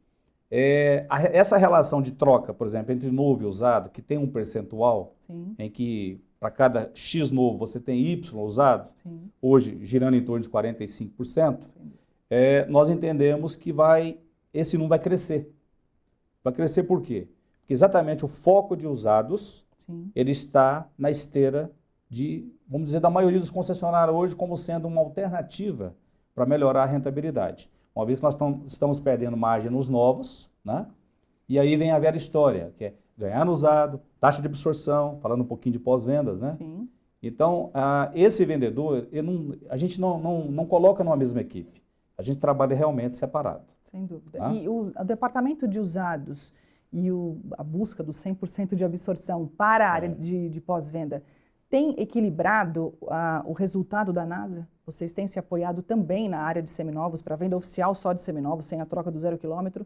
essa relação de troca, por exemplo, entre novo e usado, que tem um percentual, Sim. em que para cada X novo você tem Y usado, Sim. hoje girando em torno de 45%, Sim. nós entendemos que esse número vai crescer. Vai crescer por quê? Porque exatamente o foco de usados, Sim. ele está na esteira vamos dizer, da maioria dos concessionários hoje como sendo uma alternativa para melhorar a rentabilidade. Uma vez que nós estamos perdendo margem nos novos, né? E aí vem a velha história, que é ganhar no usado, taxa de absorção, falando um pouquinho de pós-vendas, né? Sim. Então, esse vendedor, a gente não coloca numa mesma equipe. A gente trabalha realmente separado. Sem dúvida. Tá? E o departamento de usados e a busca do 100% de absorção para a área de pós-venda tem equilibrado o resultado da NASA? Vocês têm se apoiado também na área de seminovos, para venda oficial só de seminovos, sem a troca do 0 quilômetro,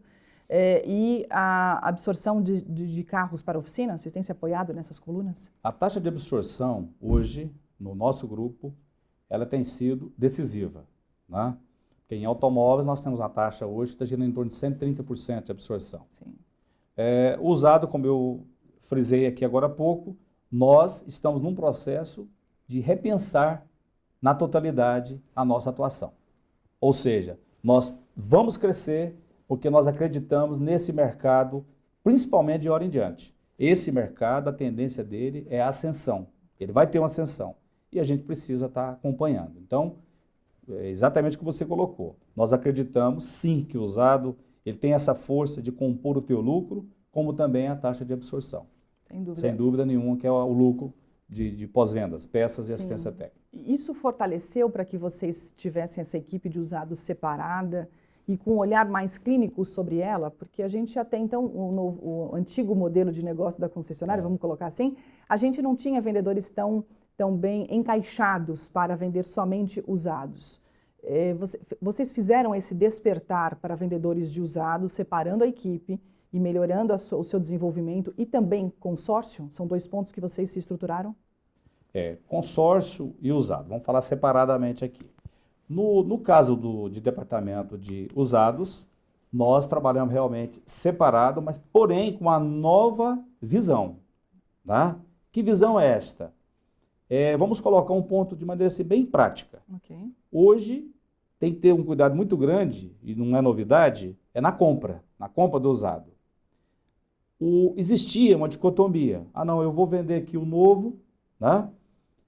e a absorção de carros para oficina? Vocês têm se apoiado nessas colunas? A taxa de absorção, hoje, no nosso grupo, ela tem sido decisiva, né? Porque em automóveis nós temos uma taxa hoje que está girando em torno de 130% de absorção. Sim. Usado, como eu frisei aqui agora há pouco, nós estamos num processo de repensar na totalidade a nossa atuação. Ou seja, nós vamos crescer porque nós acreditamos nesse mercado, principalmente de hora em diante. Esse mercado, a tendência dele é a ascensão. Ele vai ter uma ascensão e a gente precisa estar acompanhando. Então, é exatamente o que você colocou. Nós acreditamos, sim, que o usado ele tem essa força de compor o teu lucro, como também a taxa de absorção. Sem dúvida. Sem dúvida nenhuma, que é o lucro de pós-vendas, peças e assistência técnica. Isso fortaleceu para que vocês tivessem essa equipe de usados separada e com um olhar mais clínico sobre ela? Porque a gente até então, o antigo modelo de negócio da concessionária, vamos colocar assim, a gente não tinha vendedores tão bem encaixados para vender somente usados. Vocês fizeram esse despertar para vendedores de usados, separando a equipe e melhorando o seu desenvolvimento, e também consórcio? São dois pontos que vocês se estruturaram? Consórcio e usado. Vamos falar separadamente aqui. No caso de departamento de usados, nós trabalhamos realmente separado, mas porém com uma nova visão. Tá? Que visão é esta? Vamos colocar um ponto de maneira assim, bem prática. Okay. Hoje tem que ter um cuidado muito grande, e não é novidade, na compra do usado. Existia uma dicotomia. Não, eu vou vender aqui o novo, né?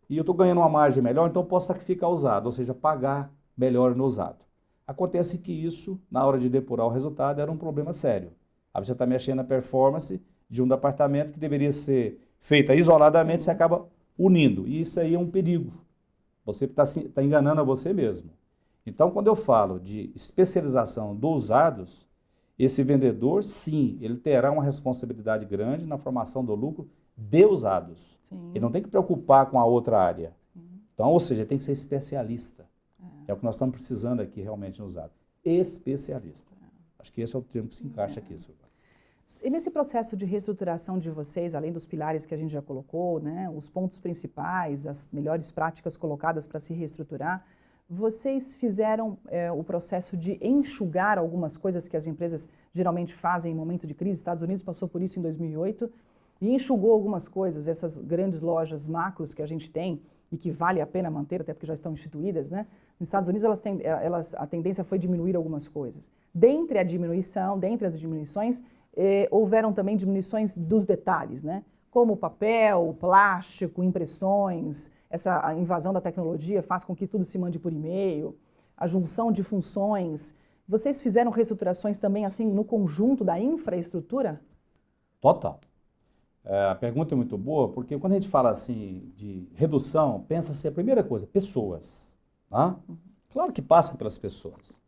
E eu estou ganhando uma margem melhor, então eu posso sacrificar o usado, ou seja, pagar melhor no usado. Acontece que isso, na hora de depurar o resultado, era um problema sério. Aí você está mexendo na performance de um departamento que deveria ser feita isoladamente, você acaba unindo. E isso aí é um perigo. Você está enganando a você mesmo. Então, quando eu falo de especialização dos usados, esse vendedor, sim, ele terá uma responsabilidade grande na formação do lucro de usados. Sim. Ele não tem que preocupar com a outra área. Então, ou seja, ele tem que ser especialista. É o que nós estamos precisando aqui realmente no usado. Especialista. Acho que esse é o termo que se encaixa aqui, Silvana. E nesse processo de reestruturação de vocês, além dos pilares que a gente já colocou, né, os pontos principais, as melhores práticas colocadas para se reestruturar, vocês fizeram o processo de enxugar algumas coisas que as empresas geralmente fazem em momento de crise? Estados Unidos passou por isso em 2008 e enxugou algumas coisas, essas grandes lojas macros que a gente tem, e que vale a pena manter, até porque já estão instituídas, né? Nos Estados Unidos a tendência foi diminuir algumas coisas. Dentre as diminuições, houveram também diminuições dos detalhes, né? Como papel, plástico, impressões, essa invasão da tecnologia faz com que tudo se mande por e-mail, a junção de funções. Vocês fizeram reestruturações também assim no conjunto da infraestrutura? Total. A pergunta é muito boa, porque quando a gente fala assim de redução, pensa-se a primeira coisa, pessoas. Tá? Claro que passa pelas pessoas.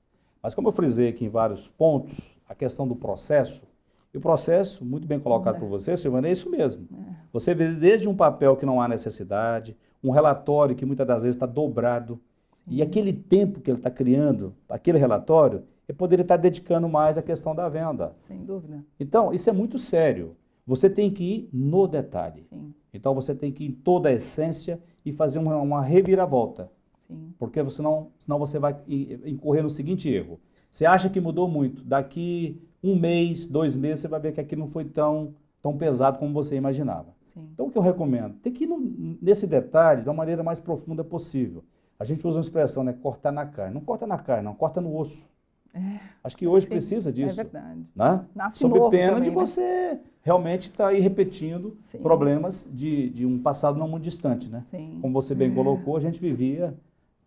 Mas como eu frisei aqui em vários pontos, a questão do processo, e o processo, muito bem colocado por você, Silvana, é isso mesmo. Você vê desde um papel que não há necessidade, um relatório que muitas das vezes está dobrado, e aquele tempo que ele está criando, aquele relatório, ele poderia estar dedicando mais à questão da venda. Sem dúvida. Então, isso é muito sério. Você tem que ir no detalhe. Sim. Então, você tem que ir em toda a essência e fazer uma reviravolta. Sim. Porque senão você vai incorrer no seguinte erro. Você acha que mudou muito. Daqui 1 mês, 2 meses, você vai ver que aquilo não foi tão pesado como você imaginava. Sim. Então, o que eu recomendo? Tem que ir nesse detalhe da maneira mais profunda possível. A gente usa uma expressão, né? Cortar na carne. Não corta na carne, não. Corta no osso. Acho que hoje precisa disso. É verdade. Né? Nasce sob novo pena também, de você realmente estar aí repetindo problemas de um passado não muito distante. Né? Sim. Como você bem colocou, a gente vivia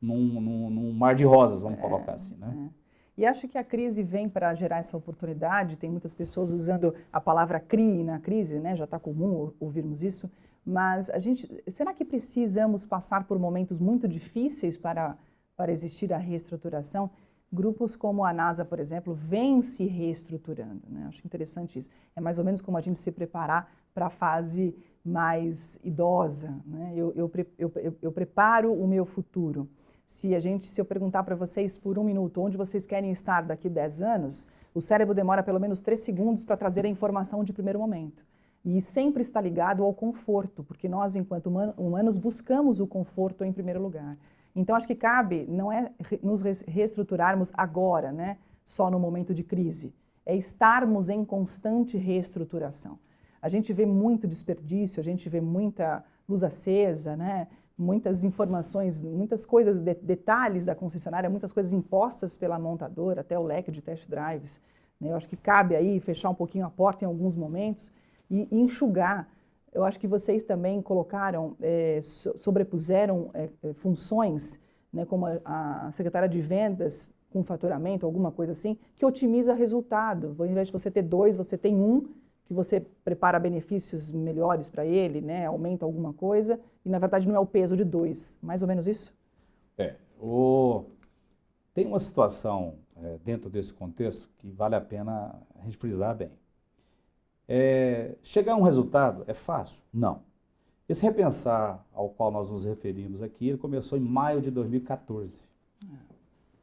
num mar de rosas, vamos colocar assim. Né? E acho que a crise vem para gerar essa oportunidade. Tem muitas pessoas usando a palavra CRI na crise, né? Já está comum ouvirmos isso. Mas será que precisamos passar por momentos muito difíceis para existir a reestruturação? Grupos como a NASA, por exemplo, vêm se reestruturando. Né? Acho interessante isso. É mais ou menos como a gente se preparar para a fase mais idosa. Né? Eu preparo o meu futuro. Se eu perguntar para vocês por 1 minuto onde vocês querem estar daqui 10 anos, o cérebro demora pelo menos 3 segundos para trazer a informação de primeiro momento. E sempre está ligado ao conforto, porque nós, enquanto humanos, buscamos o conforto em primeiro lugar. Então, acho que cabe, não é nos reestruturarmos agora, né, só no momento de crise, é estarmos em constante reestruturação. A gente vê muito desperdício, a gente vê muita luz acesa, né, muitas informações, muitas coisas, detalhes da concessionária, muitas coisas impostas pela montadora, até o leque de test drives. Né, eu acho que cabe aí fechar um pouquinho a porta em alguns momentos e enxugar. Eu acho que vocês também colocaram, sobrepuseram funções, né, como a secretária de vendas com faturamento, alguma coisa assim, que otimiza resultado. Ao invés de você ter 2, você tem 1, que você prepara benefícios melhores para ele, né, aumenta alguma coisa, e na verdade não é o peso de 2. Mais ou menos isso? Tem uma situação dentro desse contexto que vale a pena a gente frisar bem. Chegar a um resultado é fácil? Não. Esse repensar ao qual nós nos referimos aqui, ele começou em maio de 2014.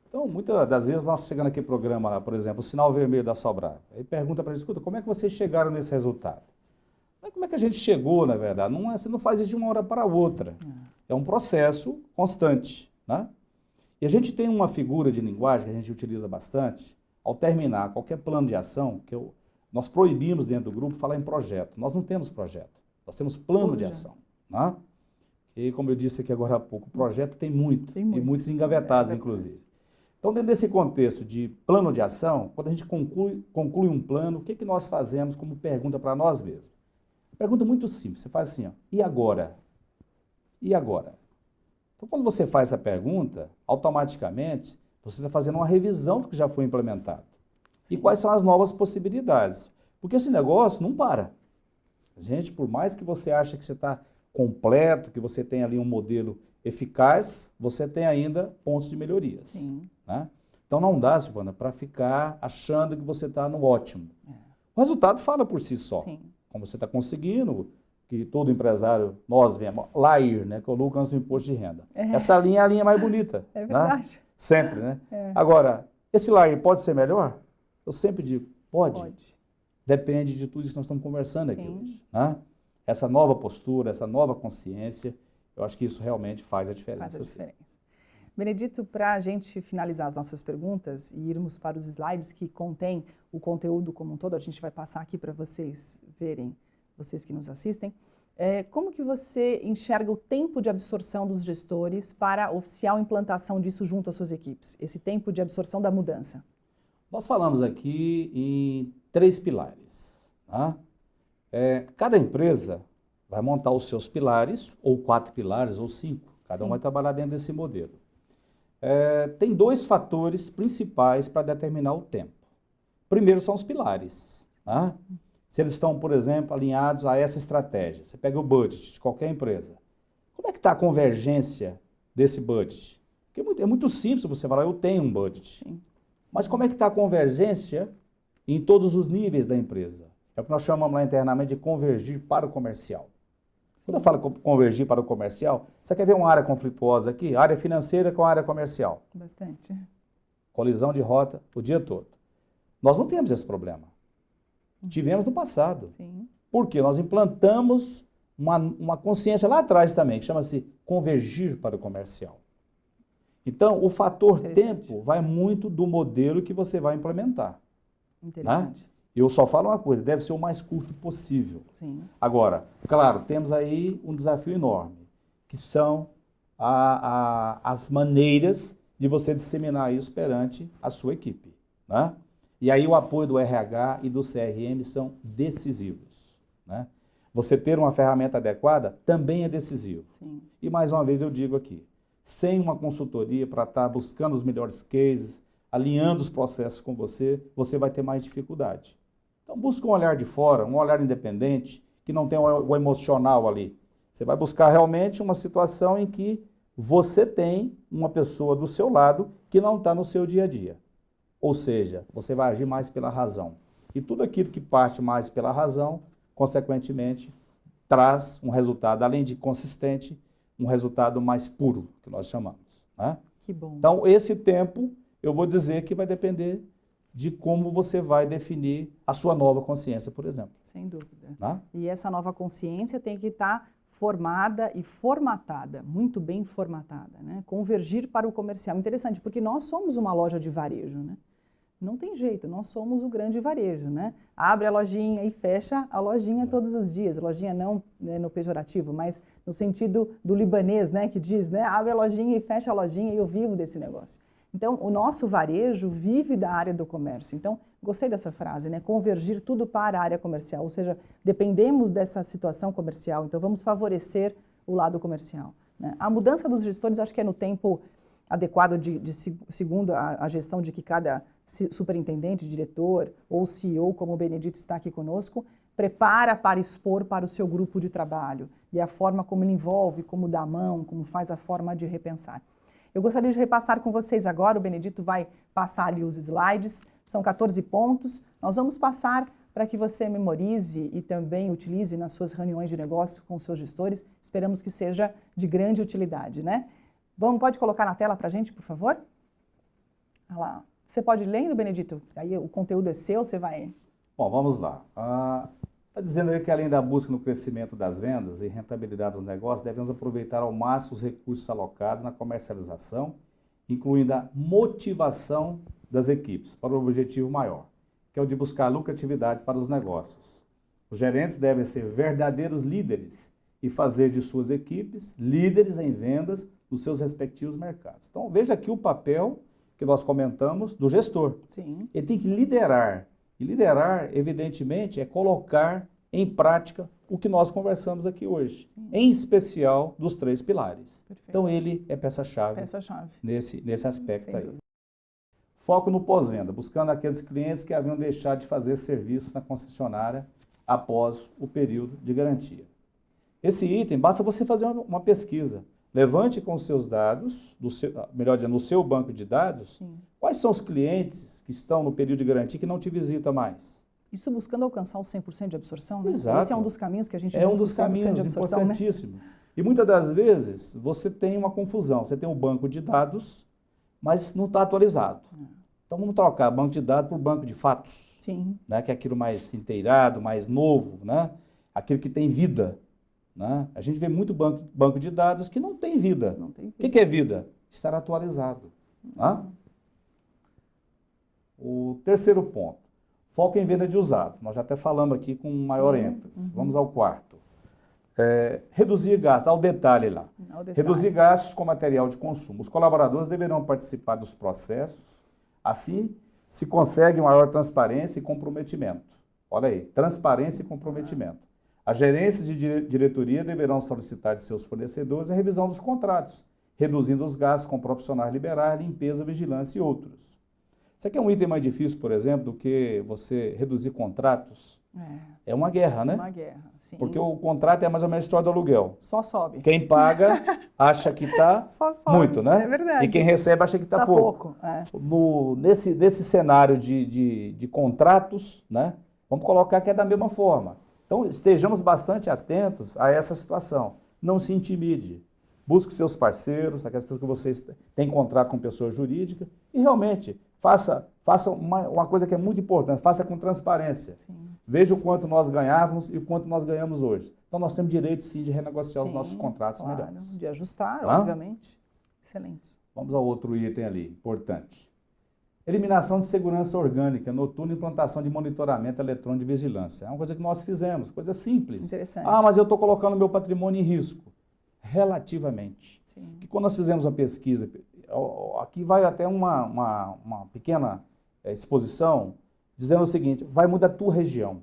Então, muitas das vezes nós chegando aqui no programa, lá, por exemplo, o sinal vermelho da Sobrap, aí pergunta para a gente, escuta, como é que vocês chegaram nesse resultado? Como é que a gente chegou, na verdade? Você não faz isso de uma hora para outra. É um processo constante. Né? E a gente tem uma figura de linguagem que a gente utiliza bastante, ao terminar qualquer plano de ação, nós proibimos dentro do grupo falar em projeto. Nós não temos projeto, nós temos plano de ação. Né? E como eu disse aqui agora há pouco, o projeto tem muito. E muitos engavetados, inclusive. Então, dentro desse contexto de plano de ação, quando a gente conclui um plano, o que nós fazemos como pergunta para nós mesmos? Pergunta muito simples, você faz assim, ó, e agora? E agora? Então, quando você faz essa pergunta, automaticamente, você está fazendo uma revisão do que já foi implementado. E quais são as novas possibilidades? Porque esse negócio não para. Gente, por mais que você ache que você está completo, que você tem ali um modelo eficaz, você tem ainda pontos de melhorias. Sim. Né? Então não dá, Silvana, para ficar achando que você está no ótimo. O resultado fala por si só. Sim. Como você está conseguindo, que todo empresário, nós vemos, LAIR, né, que é o lucro antes do imposto de renda. Essa linha é a linha mais bonita. É verdade. Né? Sempre, né? Agora, esse LAIR pode ser melhor? Eu sempre digo, pode. Depende de tudo isso que nós estamos conversando aqui hoje. Né? Essa nova postura, essa nova consciência, eu acho que isso realmente faz a diferença. Faz a diferença. Benedito, para a gente finalizar as nossas perguntas e irmos para os slides que contêm o conteúdo como um todo, a gente vai passar aqui para vocês verem, vocês que nos assistem. como que você enxerga o tempo de absorção dos gestores para a oficial implantação disso junto às suas equipes? Esse tempo de absorção da mudança. Nós falamos aqui em 3 pilares. Tá? Cada empresa vai montar os seus pilares, ou 4 pilares, ou 5. Cada um vai trabalhar dentro desse modelo. Tem 2 fatores principais para determinar o tempo. Primeiro são os pilares. Tá? Se eles estão, por exemplo, alinhados a essa estratégia. Você pega o budget de qualquer empresa. Como é que está a convergência desse budget? Porque é muito simples você falar, eu tenho um budget. Sim. Mas como é que está a convergência em todos os níveis da empresa? É o que nós chamamos lá internamente de convergir para o comercial. Quando eu falo convergir para o comercial, você quer ver uma área conflituosa aqui? Área financeira com a área comercial. Bastante. Colisão de rota o dia todo. Nós não temos esse problema. Tivemos no passado. Sim. Porque nós implantamos uma consciência lá atrás também, que chama-se convergir para o comercial. Então, o fator tempo vai muito do modelo que você vai implementar. Interessante. Né? Eu só falo uma coisa, deve ser o mais curto possível. Sim. Agora, claro, temos aí um desafio enorme, que são as maneiras de você disseminar isso perante a sua equipe. Né? E aí o apoio do RH e do CRM são decisivos. Né? Você ter uma ferramenta adequada também é decisivo. Sim. E mais uma vez eu digo aqui, sem uma consultoria para estar buscando os melhores cases, alinhando os processos com você, você vai ter mais dificuldade. Então busca um olhar de fora, um olhar independente, que não tem o emocional ali. Você vai buscar realmente uma situação em que você tem uma pessoa do seu lado que não está no seu dia a dia. Ou seja, você vai agir mais pela razão. E tudo aquilo que parte mais pela razão, consequentemente, traz um resultado, além de consistente, um resultado mais puro, que nós chamamos. Né? Que bom. Então, esse tempo, eu vou dizer que vai depender de como você vai definir a sua nova consciência, por exemplo. Sem dúvida. Né? E essa nova consciência tem que estar formada e formatada, muito bem formatada, né? Convergir para o comercial. Interessante, porque nós somos uma loja de varejo, né? Não tem jeito, nós somos o grande varejo, né? Abre a lojinha e fecha a lojinha todos os dias. Lojinha não, né, no pejorativo, mas no sentido do libanês, né? Que diz, né? Abre a lojinha e fecha a lojinha e eu vivo desse negócio. Então, o nosso varejo vive da área do comércio. Então, gostei dessa frase, né? Convergir tudo para a área comercial. Ou seja, dependemos dessa situação comercial, então vamos favorecer o lado comercial. Né? A mudança dos gestores, acho que é no tempo adequado segundo a gestão de que cada superintendente, diretor ou CEO, como o Benedito está aqui conosco, prepara para expor para o seu grupo de trabalho. E a forma como ele envolve, como dá a mão, como faz a forma de repensar. Eu gostaria de repassar com vocês agora, o Benedito vai passar ali os slides, são 14 pontos, nós vamos passar para que você memorize e também utilize nas suas reuniões de negócio com os seus gestores, esperamos que seja de grande utilidade, né? Pode colocar na tela para a gente, por favor? Olha lá. Você pode ir lendo, Benedito? Aí o conteúdo é seu, você vai... Bom, vamos lá. Está dizendo aí que além da busca no crescimento das vendas e rentabilidade dos negócios, devemos aproveitar ao máximo os recursos alocados na comercialização, incluindo a motivação das equipes para o objetivo maior, que é o de buscar lucratividade para os negócios. Os gerentes devem ser verdadeiros líderes e fazer de suas equipes líderes em vendas nos seus respectivos mercados. Então, veja aqui o papel que nós comentamos do gestor. Sim. Ele tem que liderar. E liderar, evidentemente, é colocar em prática o que nós conversamos aqui hoje, em especial dos 3 pilares. Perfeito. Então, ele é peça-chave nesse aspecto Sem aí. dúvida. Foco no pós-venda, buscando aqueles clientes que haviam deixado de fazer serviços na concessionária após o período de garantia. Esse item, basta você fazer uma pesquisa. Levante com os seus dados, melhor dizendo, no seu banco de dados, Sim. Quais são os clientes que estão no período de garantia que não te visitam mais. Isso buscando alcançar o 100% de absorção, né? Exato. Esse é um dos caminhos que a gente É um busca, dos 100% caminhos de absorção, importantíssimo. Né? E muitas das vezes você tem uma confusão. Você tem um banco de dados, mas não está atualizado. Então vamos trocar banco de dados por banco de fatos. Sim. Né? Que é aquilo mais inteirado, mais novo, né? Aquilo que tem vida. Né? A gente vê muito banco de dados que não tem vida. Não tem O que é vida? Estar atualizado. Né? O terceiro ponto, foco em venda de usados. Nós já até falamos aqui com maior ênfase. Vamos ao quarto. Reduzir gastos, ao detalhe lá. Ao detalhe. Reduzir gastos com material de consumo. Os colaboradores deverão participar dos processos, assim se consegue maior transparência e comprometimento. Olha aí, transparência e comprometimento. As gerências de diretoria deverão solicitar de seus fornecedores a revisão dos contratos, reduzindo os gastos com profissionais liberais, limpeza, vigilância e outros. Isso aqui é um item mais difícil, por exemplo, do que você reduzir contratos. É uma guerra, né? Uma guerra, sim. Porque o contrato é mais ou menos a história do aluguel. Só sobe. Quem paga acha que está muito, né? É verdade. E quem recebe acha que está pouco. Nesse cenário de contratos, né? Vamos colocar que é da mesma forma. Então, estejamos bastante atentos a essa situação. Não se intimide. Busque seus parceiros, aquelas pessoas que vocês têm contrato com pessoa jurídica, e realmente faça uma coisa que é muito importante, faça com transparência. Sim. Veja o quanto nós ganhávamos e o quanto nós ganhamos hoje. Então, nós temos direito, sim, de renegociar os nossos contratos melhores. De ajustar, obviamente. Excelente. Vamos ao outro item ali, importante. Eliminação de segurança orgânica, noturna e implantação de monitoramento eletrônico de vigilância. É uma coisa que nós fizemos, coisa simples. Interessante. Mas eu estou colocando meu patrimônio em risco. Relativamente. Sim. Que quando nós fizemos a pesquisa, aqui vai até uma pequena exposição, dizendo o seguinte, vai mudar a tua região.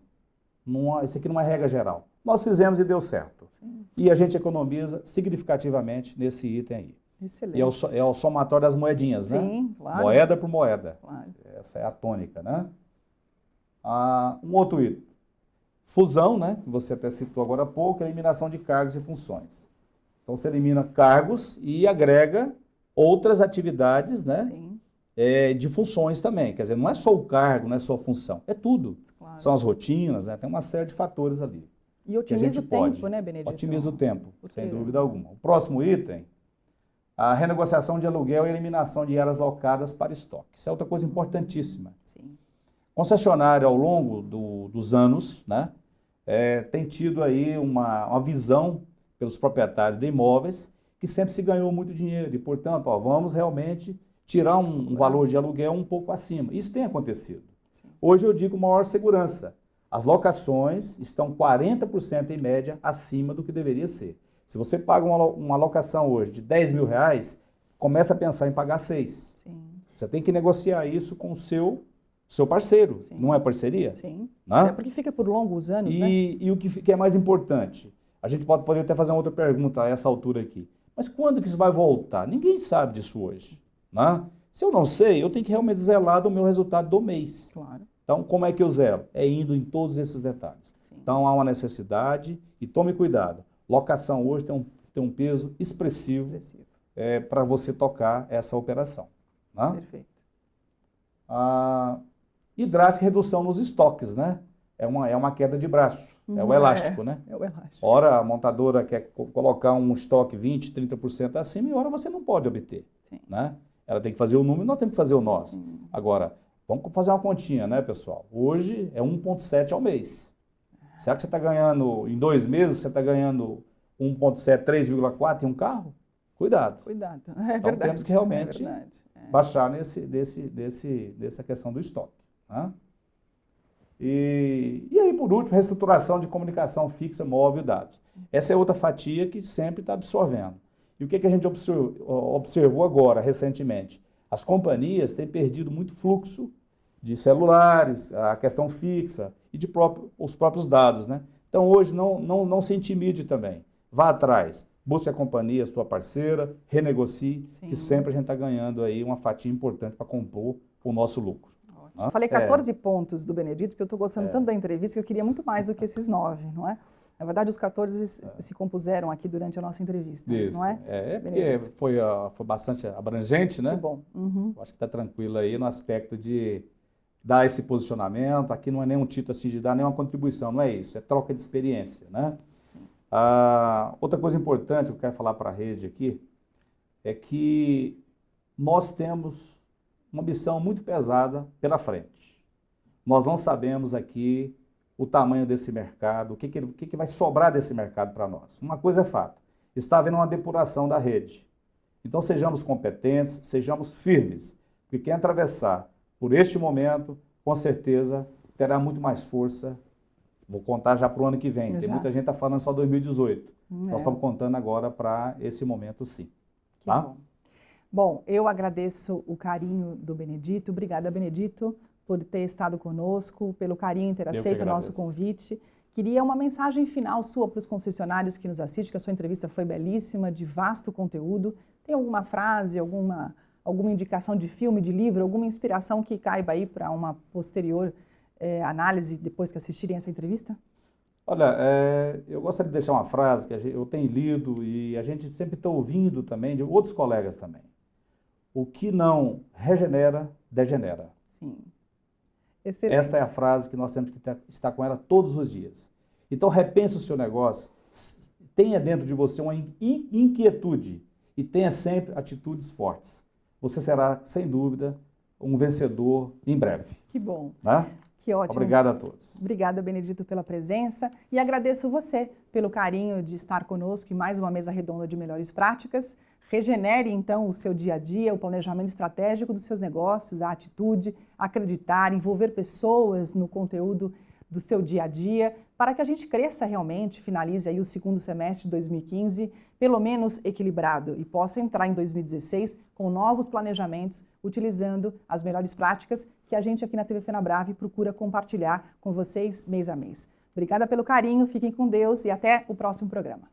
Isso aqui não é regra geral. Nós fizemos e deu certo. Sim. E a gente economiza significativamente nesse item aí. Excelente. E é o somatório das moedinhas, né? Sim, claro. Moeda por moeda. Claro. Essa é a tônica, né? Um outro item. Fusão, né? Que você até citou agora há pouco, eliminação de cargos e funções. Então, você elimina cargos e agrega outras atividades, né? Sim. De funções também. Quer dizer, não é só o cargo, não é só a função. É tudo. Claro. São as rotinas, né? Tem uma série de fatores ali. E otimiza o tempo, né, Benedito? Otimiza o tempo, sem dúvida alguma. O próximo item, a renegociação de aluguel e eliminação de áreas locadas para estoque. Isso é outra coisa importantíssima. Sim. Concessionário, ao longo dos anos, né? Tem tido aí uma visão pelos proprietários de imóveis, que sempre se ganhou muito dinheiro. E, portanto, vamos realmente tirar um valor de aluguel um pouco acima. Isso tem acontecido. Sim. Hoje eu digo maior segurança. As locações estão 40% em média acima do que deveria ser. Se você paga uma locação hoje de R$10.000, começa a pensar em pagar 6. Sim. Você tem que negociar isso com o seu parceiro. Sim. Não é parceria? Sim. Né? É porque fica por longos anos, né? E o que é mais importante? A gente pode até fazer uma outra pergunta a essa altura aqui. Mas quando que isso vai voltar? Ninguém sabe disso hoje. Né? Se eu não sei, eu tenho que realmente zelar do meu resultado do mês. Claro. Então, como é que eu zelo? É indo em todos esses detalhes. Sim. Então, há uma necessidade e tome cuidado. Locação hoje tem um peso expressivo. Para você tocar essa operação. Né? Perfeito. E drástica redução nos estoques, né? É uma queda de braço, é o elástico, né? É o elástico. Ora a montadora quer colocar um estoque 20%, 30% acima e ora você não pode obter. Sim. Né? Ela tem que fazer o número e nós temos que fazer o nosso. Sim. Agora, vamos fazer uma continha, né, pessoal? Hoje é 1,7 ao mês. Será que você está ganhando, em 2 meses, você está ganhando 1,7, 3,4 em um carro? Cuidado. Cuidado, é então, verdade. Temos que realmente baixar nessa questão do estoque. Né? E aí, por último, reestruturação de comunicação fixa, móvel e dados. Essa é outra fatia que sempre está absorvendo. E o que a gente observou agora, recentemente? As companhias têm perdido muito fluxo de celulares, a questão fixa e os próprios dados. Né? Então, hoje, não se intimide também. Vá atrás, busque a companhia, a sua parceira, renegocie, Sim. que sempre a gente está ganhando aí uma fatia importante para compor o nosso lucro. Eu falei 14 pontos do Benedito, porque eu estou gostando tanto da entrevista que eu queria muito mais do que esses 9, não é? Na verdade, os 14 se compuseram aqui durante a nossa entrevista, Isso. não é? Porque foi bastante abrangente, né? Que bom. Uhum. Acho que está tranquilo aí no aspecto de dar esse posicionamento. Aqui não é nenhum título assim de dar nenhuma contribuição, não é isso, é troca de experiência, né? Outra coisa importante que eu quero falar para a rede aqui é que nós temos uma missão muito pesada pela frente. Nós não sabemos aqui o tamanho desse mercado, o que vai sobrar desse mercado para nós. Uma coisa é fato, está havendo uma depuração da rede. Então sejamos competentes, sejamos firmes, porque quem atravessar por este momento, com certeza, terá muito mais força Vou contar já para o ano que vem. Tem muita gente que está falando só 2018. Nós estamos contando agora para esse momento, sim. Tá? Que bom. Bom, eu agradeço o carinho do Benedito. Obrigada, Benedito, por ter estado conosco, pelo carinho em ter aceito o nosso convite. Queria uma mensagem final sua para os concessionários que nos assistem, que a sua entrevista foi belíssima, de vasto conteúdo. Tem alguma frase, alguma indicação de filme, de livro, alguma inspiração que caiba aí para uma posterior análise depois que assistirem essa entrevista? Olha, eu gostaria de deixar uma frase que eu tenho lido e a gente sempre está ouvindo também de outros colegas também. O que não regenera, degenera. Sim. Excelente. Esta é a frase que nós temos que estar com ela todos os dias. Então, repense o seu negócio, tenha dentro de você uma inquietude e tenha sempre atitudes fortes. Você será, sem dúvida, um vencedor em breve. Que bom. Né? Que ótimo. Obrigado a todos. Obrigada, Benedito, pela presença e agradeço você pelo carinho de estar conosco em mais uma mesa redonda de melhores práticas. Regenere, então, o seu dia a dia, o planejamento estratégico dos seus negócios, a atitude, acreditar, envolver pessoas no conteúdo do seu dia a dia, para que a gente cresça realmente, finalize aí o segundo semestre de 2015, pelo menos equilibrado, e possa entrar em 2016 com novos planejamentos, utilizando as melhores práticas que a gente aqui na TV Fenabrave procura compartilhar com vocês mês a mês. Obrigada pelo carinho, fiquem com Deus e até o próximo programa.